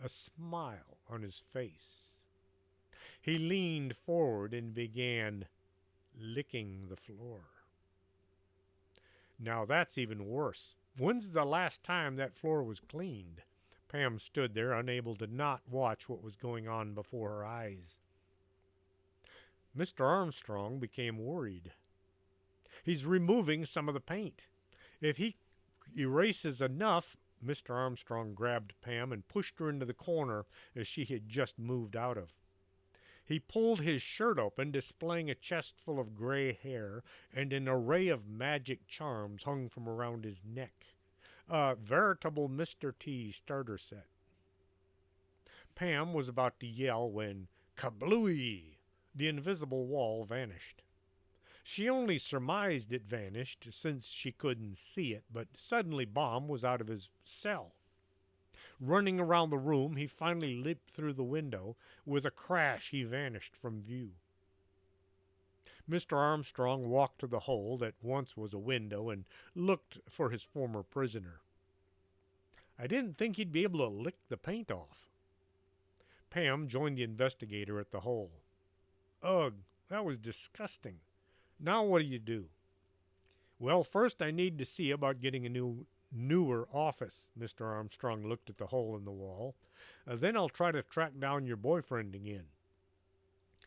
a smile on his face. He leaned forward and began licking the floor. Now that's even worse. When's the last time that floor was cleaned? Pam stood there, unable to not watch what was going on before her eyes. Mr. Armstrong became worried. He's removing some of the paint. If he erases enough, Mr. Armstrong grabbed Pam and pushed her into the corner as she had just moved out of. He pulled his shirt open, displaying a chest full of gray hair and an array of magic charms hung from around his neck. A veritable Mr. T starter set. Pam was about to yell when, kablooey! The invisible wall vanished. She only surmised it vanished since she couldn't see it, but suddenly Bob was out of his cell. Running around the room, he finally leaped through the window. With a crash, he vanished from view. Mr. Armstrong walked to the hole that once was a window and looked for his former prisoner. I didn't think he'd be able to lick the paint off. Pam joined the investigator at the hole. Ugh, that was disgusting. Now what do? Well, first I need to see about getting a newer office. Mr. Armstrong looked at the hole in the wall. Then I'll try to track down your boyfriend again.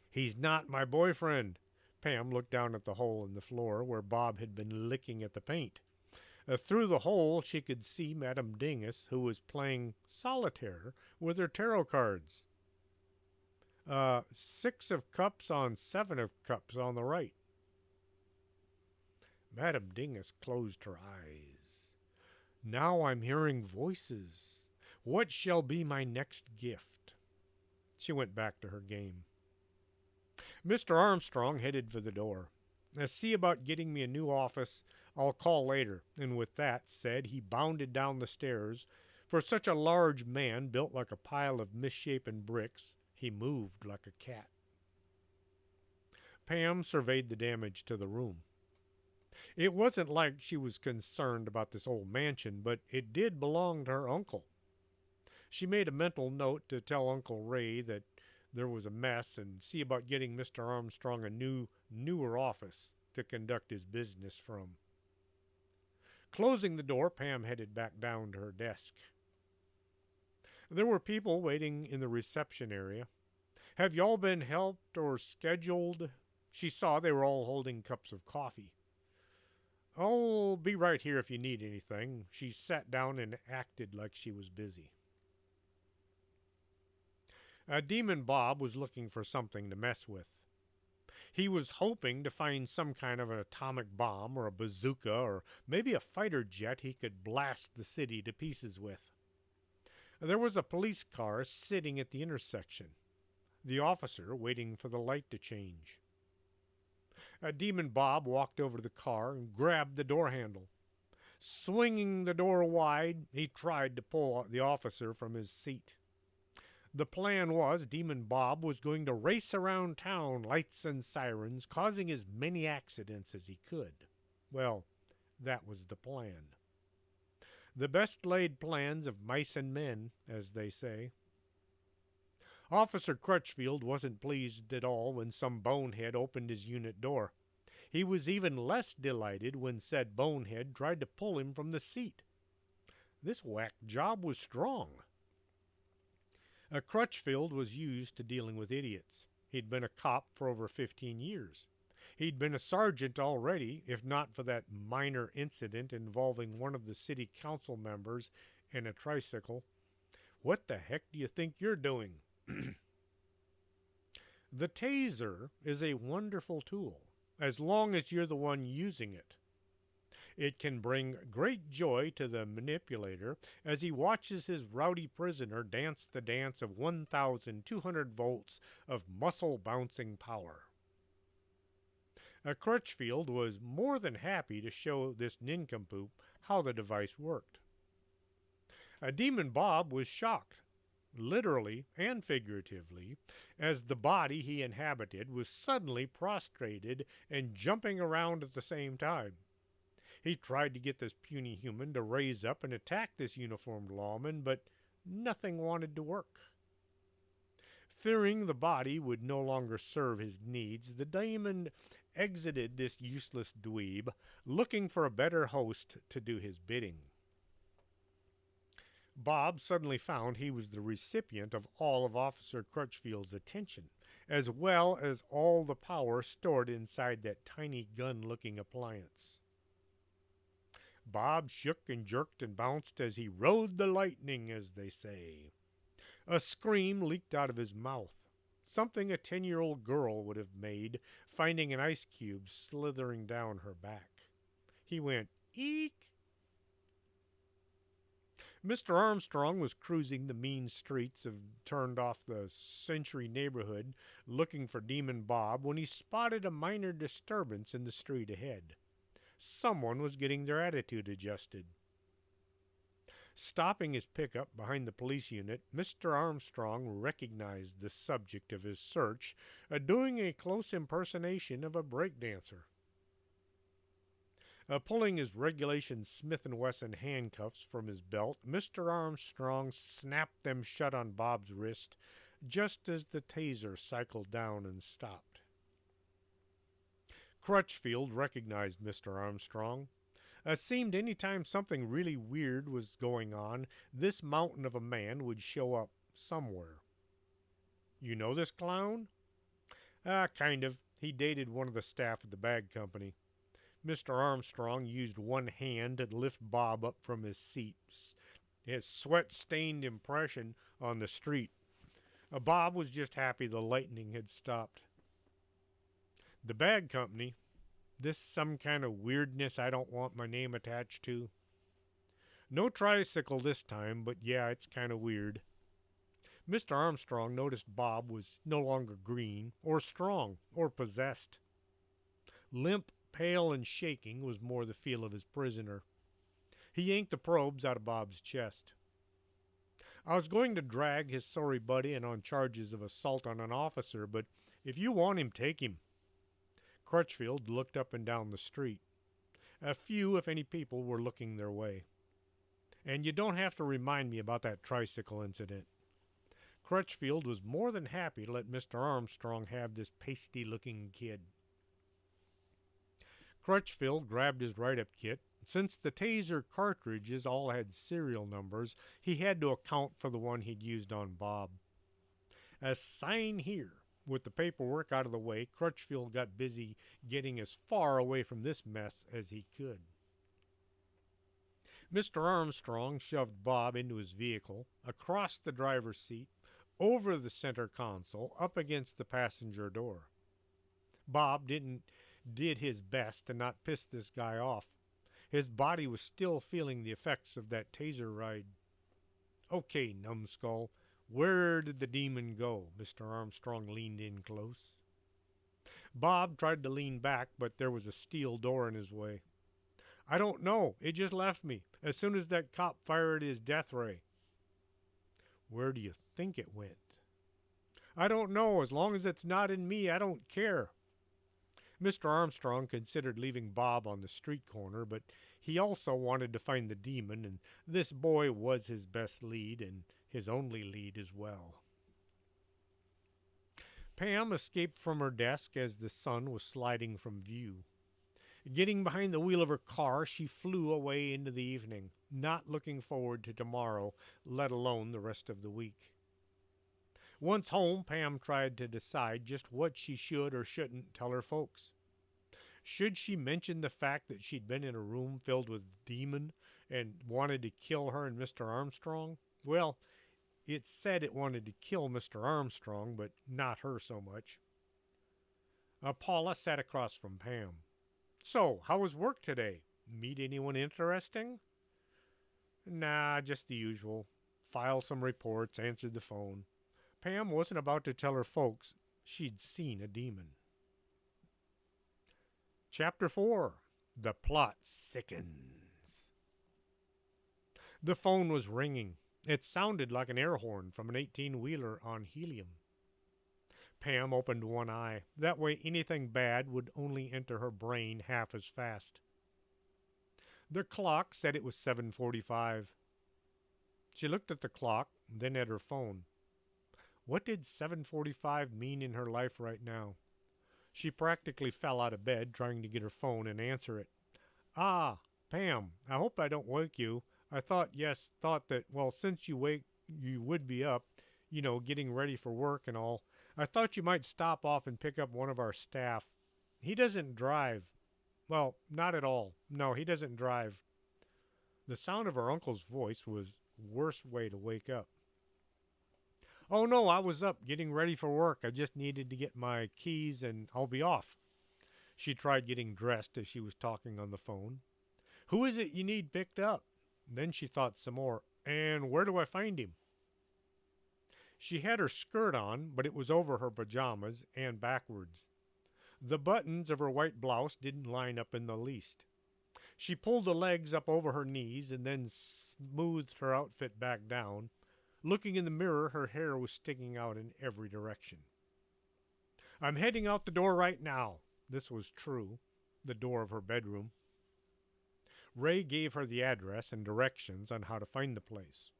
He's not my boyfriend. Pam looked down at the hole in the floor where Bob had been licking at the paint. Through the hole she could see Madame Dingus, who was playing solitaire with her tarot cards. 6 of cups on 7 of cups on the right. Madame Dingus closed her eyes. Now I'm hearing voices. What shall be my next gift? She went back to her game. Mr. Armstrong headed for the door. See about getting me a new office. I'll call later. And with that said, he bounded down the stairs. For such a large man, built like a pile of misshapen bricks, he moved like a cat. Pam surveyed the damage to the room. It wasn't like she was concerned about this old mansion, but it did belong to her uncle. She made a mental note to tell Uncle Ray that there was a mess and see about getting Mr. Armstrong a newer office to conduct his business from. Closing the door, Pam headed back down to her desk. There were people waiting in the reception area. Have y'all been helped or scheduled? She saw they were all holding cups of coffee. I'll be right here if you need anything. She sat down and acted like she was busy. Demon Bob was looking for something to mess with. He was hoping to find some kind of an atomic bomb or a bazooka or maybe a fighter jet he could blast the city to pieces with. There was a police car sitting at the intersection, the officer waiting for the light to change. Demon Bob walked over to the car and grabbed the door handle. Swinging the door wide, he tried to pull the officer from his seat. The plan was Demon Bob was going to race around town, lights and sirens, causing as many accidents as he could. Well, that was the plan. The best laid plans of mice and men, as they say. Officer Crutchfield wasn't pleased at all when some bonehead opened his unit door. He was even less delighted when said bonehead tried to pull him from the seat. This whack job was strong. Crutchfield was used to dealing with idiots. He'd been a cop for over 15 years. He'd been a sergeant already, if not for that minor incident involving one of the city council members and a tricycle. What the heck do you think you're doing? The taser is a wonderful tool, as long as you're the one using it. It can bring great joy to the manipulator as he watches his rowdy prisoner dance the dance of 1,200 volts of muscle-bouncing power. Crutchfield was more than happy to show this nincompoop how the device worked. Demon Bob was shocked, literally and figuratively, as the body he inhabited was suddenly prostrated and jumping around at the same time. He tried to get this puny human to raise up and attack this uniformed lawman, but nothing wanted to work. Fearing the body would no longer serve his needs, the demon exited this useless dweeb, looking for a better host to do his bidding. Bob suddenly found he was the recipient of all of Officer Crutchfield's attention, as well as all the power stored inside that tiny gun-looking appliance. Bob shook and jerked and bounced as he rode the lightning, as they say. A scream leaked out of his mouth, something a 10-year-old girl would have made, finding an ice cube slithering down her back. He went, "Eek!" Mr. Armstrong was cruising the mean streets of turned-off the Century neighborhood looking for Demon Bob when he spotted a minor disturbance in the street ahead. Someone was getting their attitude adjusted. Stopping his pickup behind the police unit, Mr. Armstrong recognized the subject of his search, doing a close impersonation of a breakdancer. Pulling his regulation Smith & Wesson handcuffs from his belt, Mr. Armstrong snapped them shut on Bob's wrist just as the taser cycled down and stopped. Crutchfield recognized Mr. Armstrong. Seemed any time something really weird was going on, this mountain of a man would show up somewhere. "You know this clown?" Kind of. He dated one of the staff at the bag company." Mr. Armstrong used one hand to lift Bob up from his seat, his sweat-stained impression on the street. Bob was just happy the lightning had stopped. "The bag company? This some kind of weirdness I don't want my name attached to?" "No tricycle this time, but yeah, it's kind of weird." Mr. Armstrong noticed Bob was no longer green, or strong, or possessed. Limp, pale, and shaking was more the feel of his prisoner. He yanked the probes out of Bob's chest. "I was going to drag his sorry buddy in on charges of assault on an officer, but if you want him, take him." Crutchfield looked up and down the street. A few, if any, people were looking their way. "And you don't have to remind me about that tricycle incident." Crutchfield was more than happy to let Mr. Armstrong have this pasty looking kid. Crutchfield grabbed his write up kit. Since the taser cartridges all had serial numbers, he had to account for the one he'd used on Bob. Sign here. With the paperwork out of the way, Crutchfield got busy getting as far away from this mess as he could. Mr. Armstrong shoved Bob into his vehicle, across the driver's seat, over the center console, up against the passenger door. Bob did his best to not piss this guy off. His body was still feeling the effects of that taser ride. Okay, numbskull, where did the demon go? Mr. Armstrong leaned in close. Bob tried to lean back, but there was a steel door in his way. I don't know. It just left me as soon as that cop fired his death ray. Where do you think it went? I don't know. As long as it's not in me, I don't care. Mr. Armstrong considered leaving Bob on the street corner, but he also wanted to find the demon, and this boy was his best lead and his only lead as well. Pam escaped from her desk as the sun was sliding from view. Getting behind the wheel of her car, she flew away into the evening, not looking forward to tomorrow, let alone the rest of the week. Once home, Pam tried to decide just what she should or shouldn't tell her folks. Should she mention the fact that she'd been in a room filled with demon and wanted to kill her and Mr. Armstrong? Well, it said it wanted to kill Mr. Armstrong, but not her so much. Paula sat across from Pam. So, how was work today? Meet anyone interesting? Nah, just the usual. File some reports, answered the phone. Pam wasn't about to tell her folks she'd seen a demon. Chapter 4. The Plot Sickens. The phone was ringing. It sounded like an air horn from an 18-wheeler on helium. Pam opened one eye. That way anything bad would only enter her brain half as fast. The clock said it was 7:45. She looked at the clock, then at her phone. What did 7:45 mean in her life right now? She practically fell out of bed trying to get her phone and answer it. Ah, Pam, I hope I don't wake you. I thought that, well, since you would be up, getting ready for work and all. I thought you might stop off and pick up one of our staff. He doesn't drive. Well, not at all. No, he doesn't drive. The sound of her uncle's voice was worst way to wake up. Oh no, I was up getting ready for work. I just needed to get my keys and I'll be off. She tried getting dressed as she was talking on the phone. Who is it you need picked up? Then she thought some more. And where do I find him? She had her skirt on, but it was over her pajamas and backwards. The buttons of her white blouse didn't line up in the least. She pulled the legs up over her knees and then smoothed her outfit back down. Looking in the mirror, her hair was sticking out in every direction. I'm heading out the door right now. This was true, the door of her bedroom. Ray gave her the address and directions on how to find the place.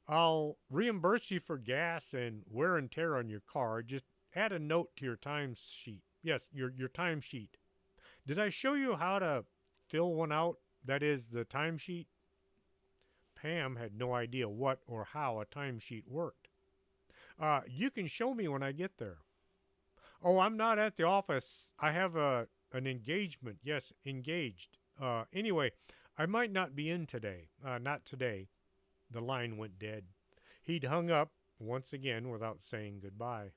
I'll reimburse you for gas and wear and tear on your car. Just add a note to your time sheet. Yes, your time sheet. Did I show you how to fill one out? That is, the time sheet? Pam had no idea what or how a timesheet worked. You can show me when I get there. Oh, I'm not at the office. I have an engagement. Yes, engaged. Anyway, I might not be in today. Not today. The line went dead. He'd hung up once again without saying goodbye.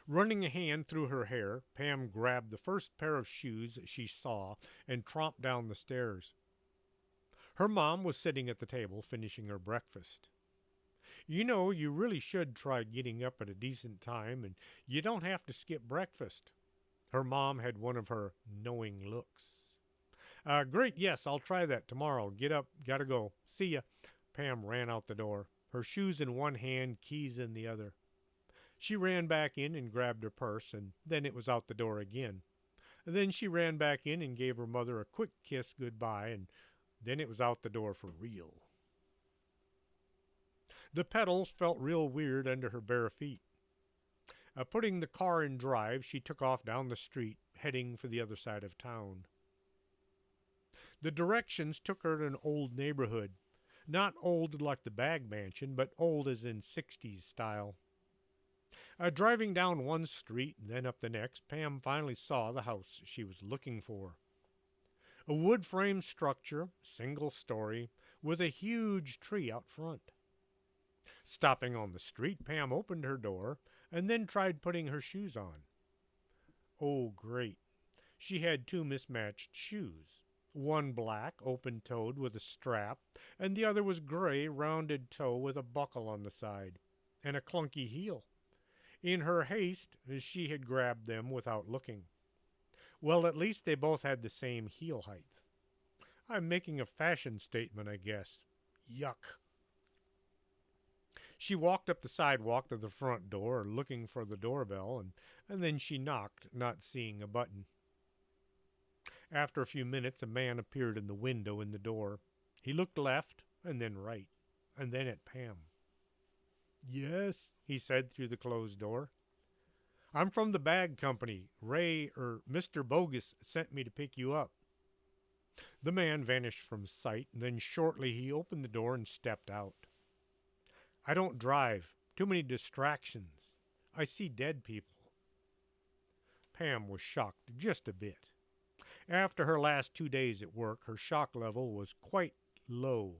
Running a hand through her hair, Pam grabbed the first pair of shoes she saw and tromped down the stairs. Her mom was sitting at the table finishing her breakfast. You know, you really should try getting up at a decent time, and you don't have to skip breakfast. Her mom had one of her knowing looks. Great, yes, I'll try that tomorrow. Get up, gotta go. See ya. Pam ran out the door, her shoes in one hand, keys in the other. She ran back in and grabbed her purse, and then it was out the door again. Then she ran back in and gave her mother a quick kiss goodbye, and then it was out the door for real. The pedals felt real weird under her bare feet. Putting the car in drive, she took off down the street, heading for the other side of town. The directions took her to an old neighborhood. Not old like the Bag Mansion, but old as in 60s style. Driving down one street and then up the next, Pam finally saw the house she was looking for. A wood frame structure, single story, with a huge tree out front. Stopping on the street, Pam opened her door and then tried putting her shoes on. Oh, great. She had two mismatched shoes. One black, open toed with a strap, and the other was gray, rounded toe with a buckle on the side, and a clunky heel. In her haste, she had grabbed them without looking. Well, at least they both had the same heel height. I'm making a fashion statement, I guess. Yuck. She walked up the sidewalk to the front door, looking for the doorbell, and then she knocked, not seeing a button. After a few minutes, a man appeared in the window in the door. He looked left, and then right, and then at Pam. Yes, he said through the closed door. I'm from the bag company. Mr. Bogus sent me to pick you up. The man vanished from sight, and then shortly he opened the door and stepped out. I don't drive. Too many distractions. I see dead people. Pam was shocked just a bit. After her last 2 days at work, her shock level was quite low.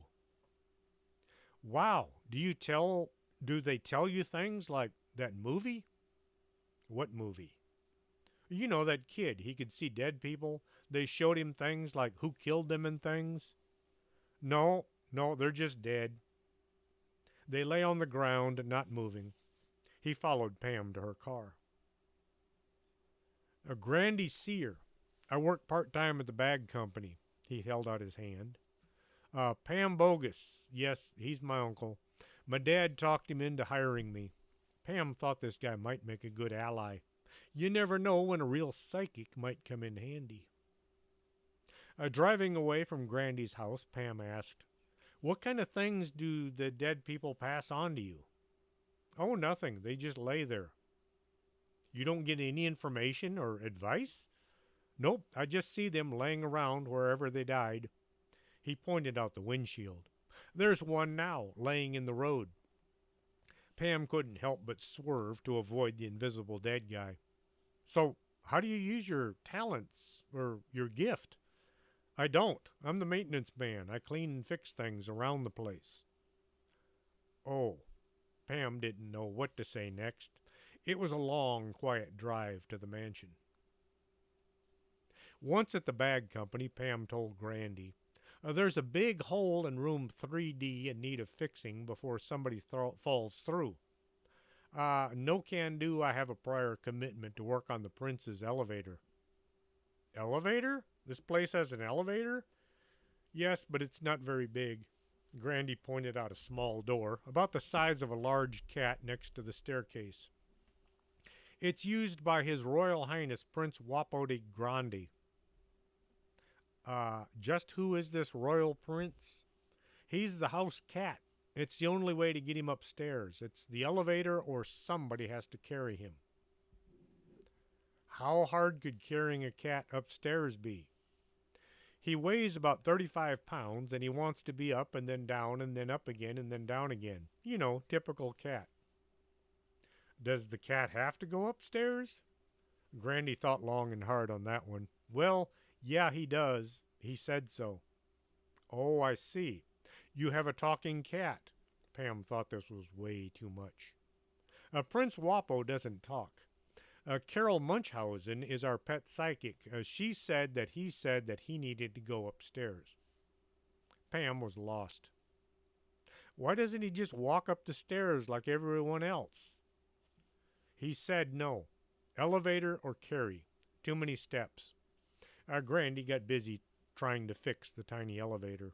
Wow, do they tell you things like that movie? What movie? You know that kid, he could see dead people. They showed him things like who killed them and things. No, they're just dead. They lay on the ground, not moving. He followed Pam to her car. A Grandy Sear. I work part-time at the bag company. He held out his hand. Pam Bogus. Yes, he's my uncle. My dad talked him into hiring me. Pam thought this guy might make a good ally. You never know when a real psychic might come in handy. Driving away from Grandy's house, Pam asked, what kind of things do the dead people pass on to you? Oh, nothing. They just lay there. You don't get any information or advice? Nope, I just see them laying around wherever they died. He pointed out the windshield. There's one now, laying in the road. Pam couldn't help but swerve to avoid the invisible dead guy. So, how do you use your talents, or your gift? I don't. I'm the maintenance man. I clean and fix things around the place. Oh, Pam didn't know what to say next. It was a long, quiet drive to the mansion. Once at the bag company, Pam told Grandy, there's a big hole in room 3D in need of fixing before somebody falls through. No can do. I have a prior commitment to work on the prince's elevator. Elevator? This place has an elevator? Yes, but it's not very big. Grandy pointed out a small door, about the size of a large cat next to the staircase. It's used by His Royal Highness Prince Wapo de Grande. Just who is this royal prince? He's the house cat. It's the only way to get him upstairs. It's the elevator or somebody has to carry him. How hard could carrying a cat upstairs be? He weighs about 35 pounds and he wants to be up and then down and then up again and then down again. You know, typical cat. Does the cat have to go upstairs? Grandy thought long and hard on that one. Well, yeah, he does. He said so. Oh, I see. You have a talking cat. Pam thought this was way too much. Prince Wapo doesn't talk. Carol Munchausen is our pet psychic. She said that he needed to go upstairs. Pam was lost. Why doesn't he just walk up the stairs like everyone else? He said no. Elevator or carry. Too many steps. Grandy got busy trying to fix the tiny elevator.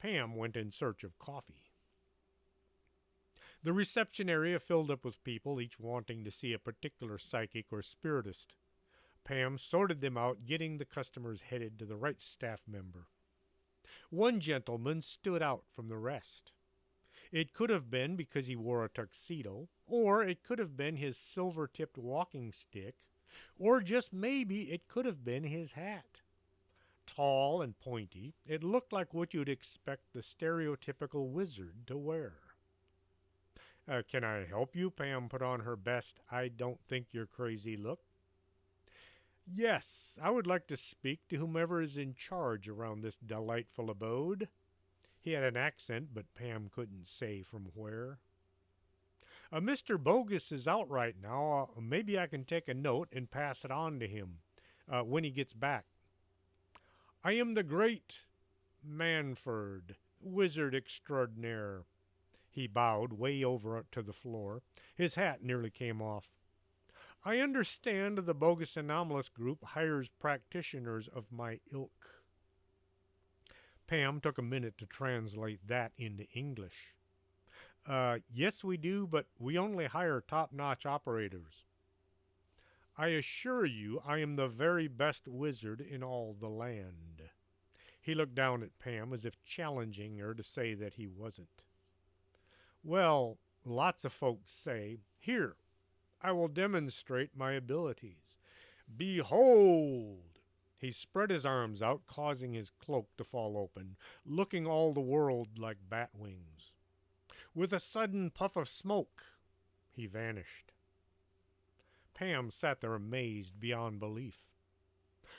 Pam went in search of coffee. The reception area filled up with people, each wanting to see a particular psychic or spiritist. Pam sorted them out, getting the customers headed to the right staff member. One gentleman stood out from the rest. It could have been because he wore a tuxedo, or it could have been his silver tipped walking stick, or just maybe it could have been his hat. Tall and pointy, it looked like what you'd expect the stereotypical wizard to wear. Can I help you? Pam put on her best I don't think you're crazy look. Yes, I would like to speak to whomever is in charge around this delightful abode. He had an accent, but Pam couldn't say from where. Mr. Bogus is out right now. Maybe I can take a note and pass it on to him when he gets back. I am the great Manford, wizard extraordinaire. He bowed way over to the floor. His hat nearly came off. I understand the Bogus Anomalous Group hires practitioners of my ilk. Pam took a minute to translate that into English. Yes, we do, but we only hire top notch operators. I assure you I am the very best wizard in all the land. He looked down at Pam as if challenging her to say that he wasn't. Well, lots of folks say, here, I will demonstrate my abilities. Behold! He spread his arms out, causing his cloak to fall open, looking all the world like bat wings. With a sudden puff of smoke, he vanished. Pam sat there amazed beyond belief.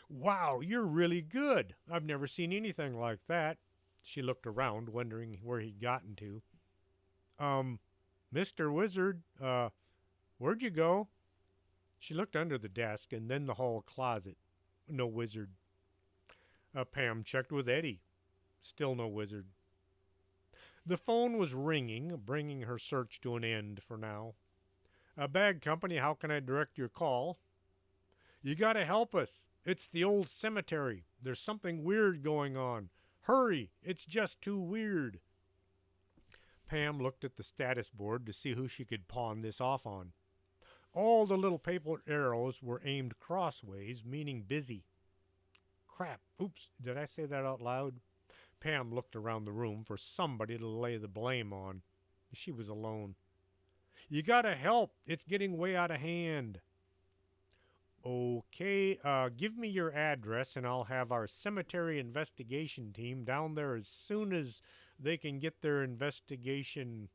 Wow, you're really good. I've never seen anything like that. She looked around, wondering where he'd gotten to. Mr. Wizard, where'd you go? She looked under the desk and then the hall closet. No wizard. Pam checked with Eddie. Still no wizard. The phone was ringing, bringing her search to an end for now. Bag Company, how can I direct your call? You gotta help us. It's the old cemetery. There's something weird going on. Hurry, it's just too weird. Pam looked at the status board to see who she could pawn this off on. All the little paper arrows were aimed crossways, meaning busy. Crap. Oops, did I say that out loud? Pam looked around the room for somebody to lay the blame on. She was alone. You gotta help. It's getting way out of hand. Okay, give me your address and I'll have our cemetery investigation team down there as soon as they can get their investigation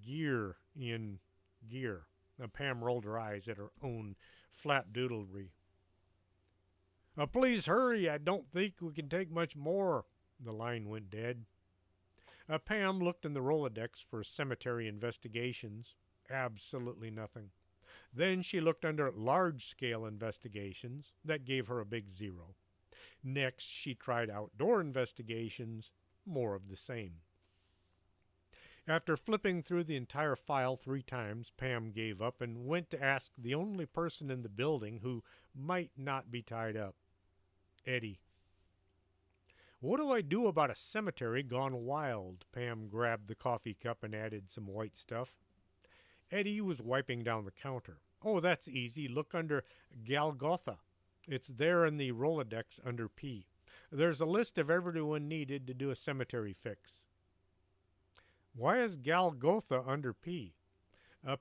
gear in gear. Pam rolled her eyes at her own flapdoodlery. Please hurry, I don't think we can take much more. The line went dead. Pam looked in the Rolodex for cemetery investigations. Absolutely nothing. Then she looked under large-scale investigations. That gave her a big 0. Next, she tried outdoor investigations. More of the same. After flipping through the entire file 3 times, Pam gave up and went to ask the only person in the building who might not be tied up. Eddie. What do I do about a cemetery gone wild? Pam grabbed the coffee cup and added some white stuff. Eddie was wiping down the counter. Oh, that's easy. Look under Golgotha. It's there in the Rolodex under P. There's a list of everyone needed to do a cemetery fix. Why is Golgotha under P?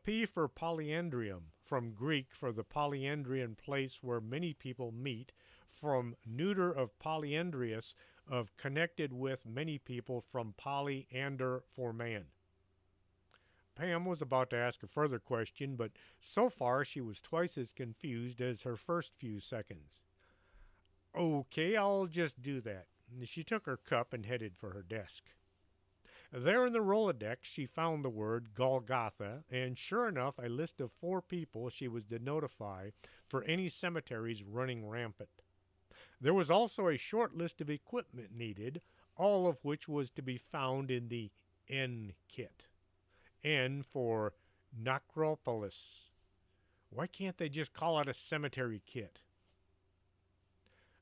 P for polyandrium, from Greek for the polyandrian place where many people meet, from neuter of polyandrius, of connected with many people, from polyander for man. Pam was about to ask a further question, but so far she was twice as confused as her first few seconds. Okay, I'll just do that. She took her cup and headed for her desk. There in the Rolodex, she found the word Golgotha, and sure enough, a list of 4 people she was to notify for any cemeteries running rampant. There was also a short list of equipment needed, all of which was to be found in the N kit. N for Necropolis. Why can't they just call it a cemetery kit?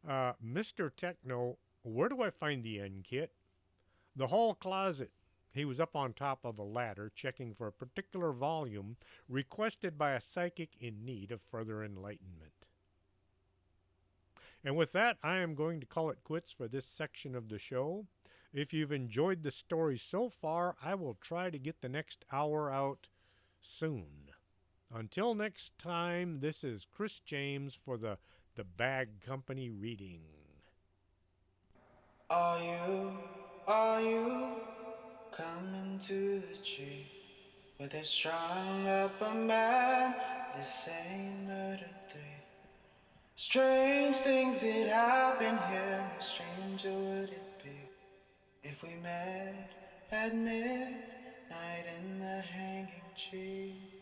Mr. Techno, where do I find the N kit? The hall closet. He was up on top of a ladder checking for a particular volume requested by a psychic in need of further enlightenment. And with that, I am going to call it quits for this section of the show. If you've enjoyed the story so far, I will try to get the next hour out soon. Until next time, this is Chris James for the Bag Company reading. Are you coming to the tree where they strung up a man? They say murder three. Strange things that happen here, no stranger would it be if we met at midnight in the hanging tree.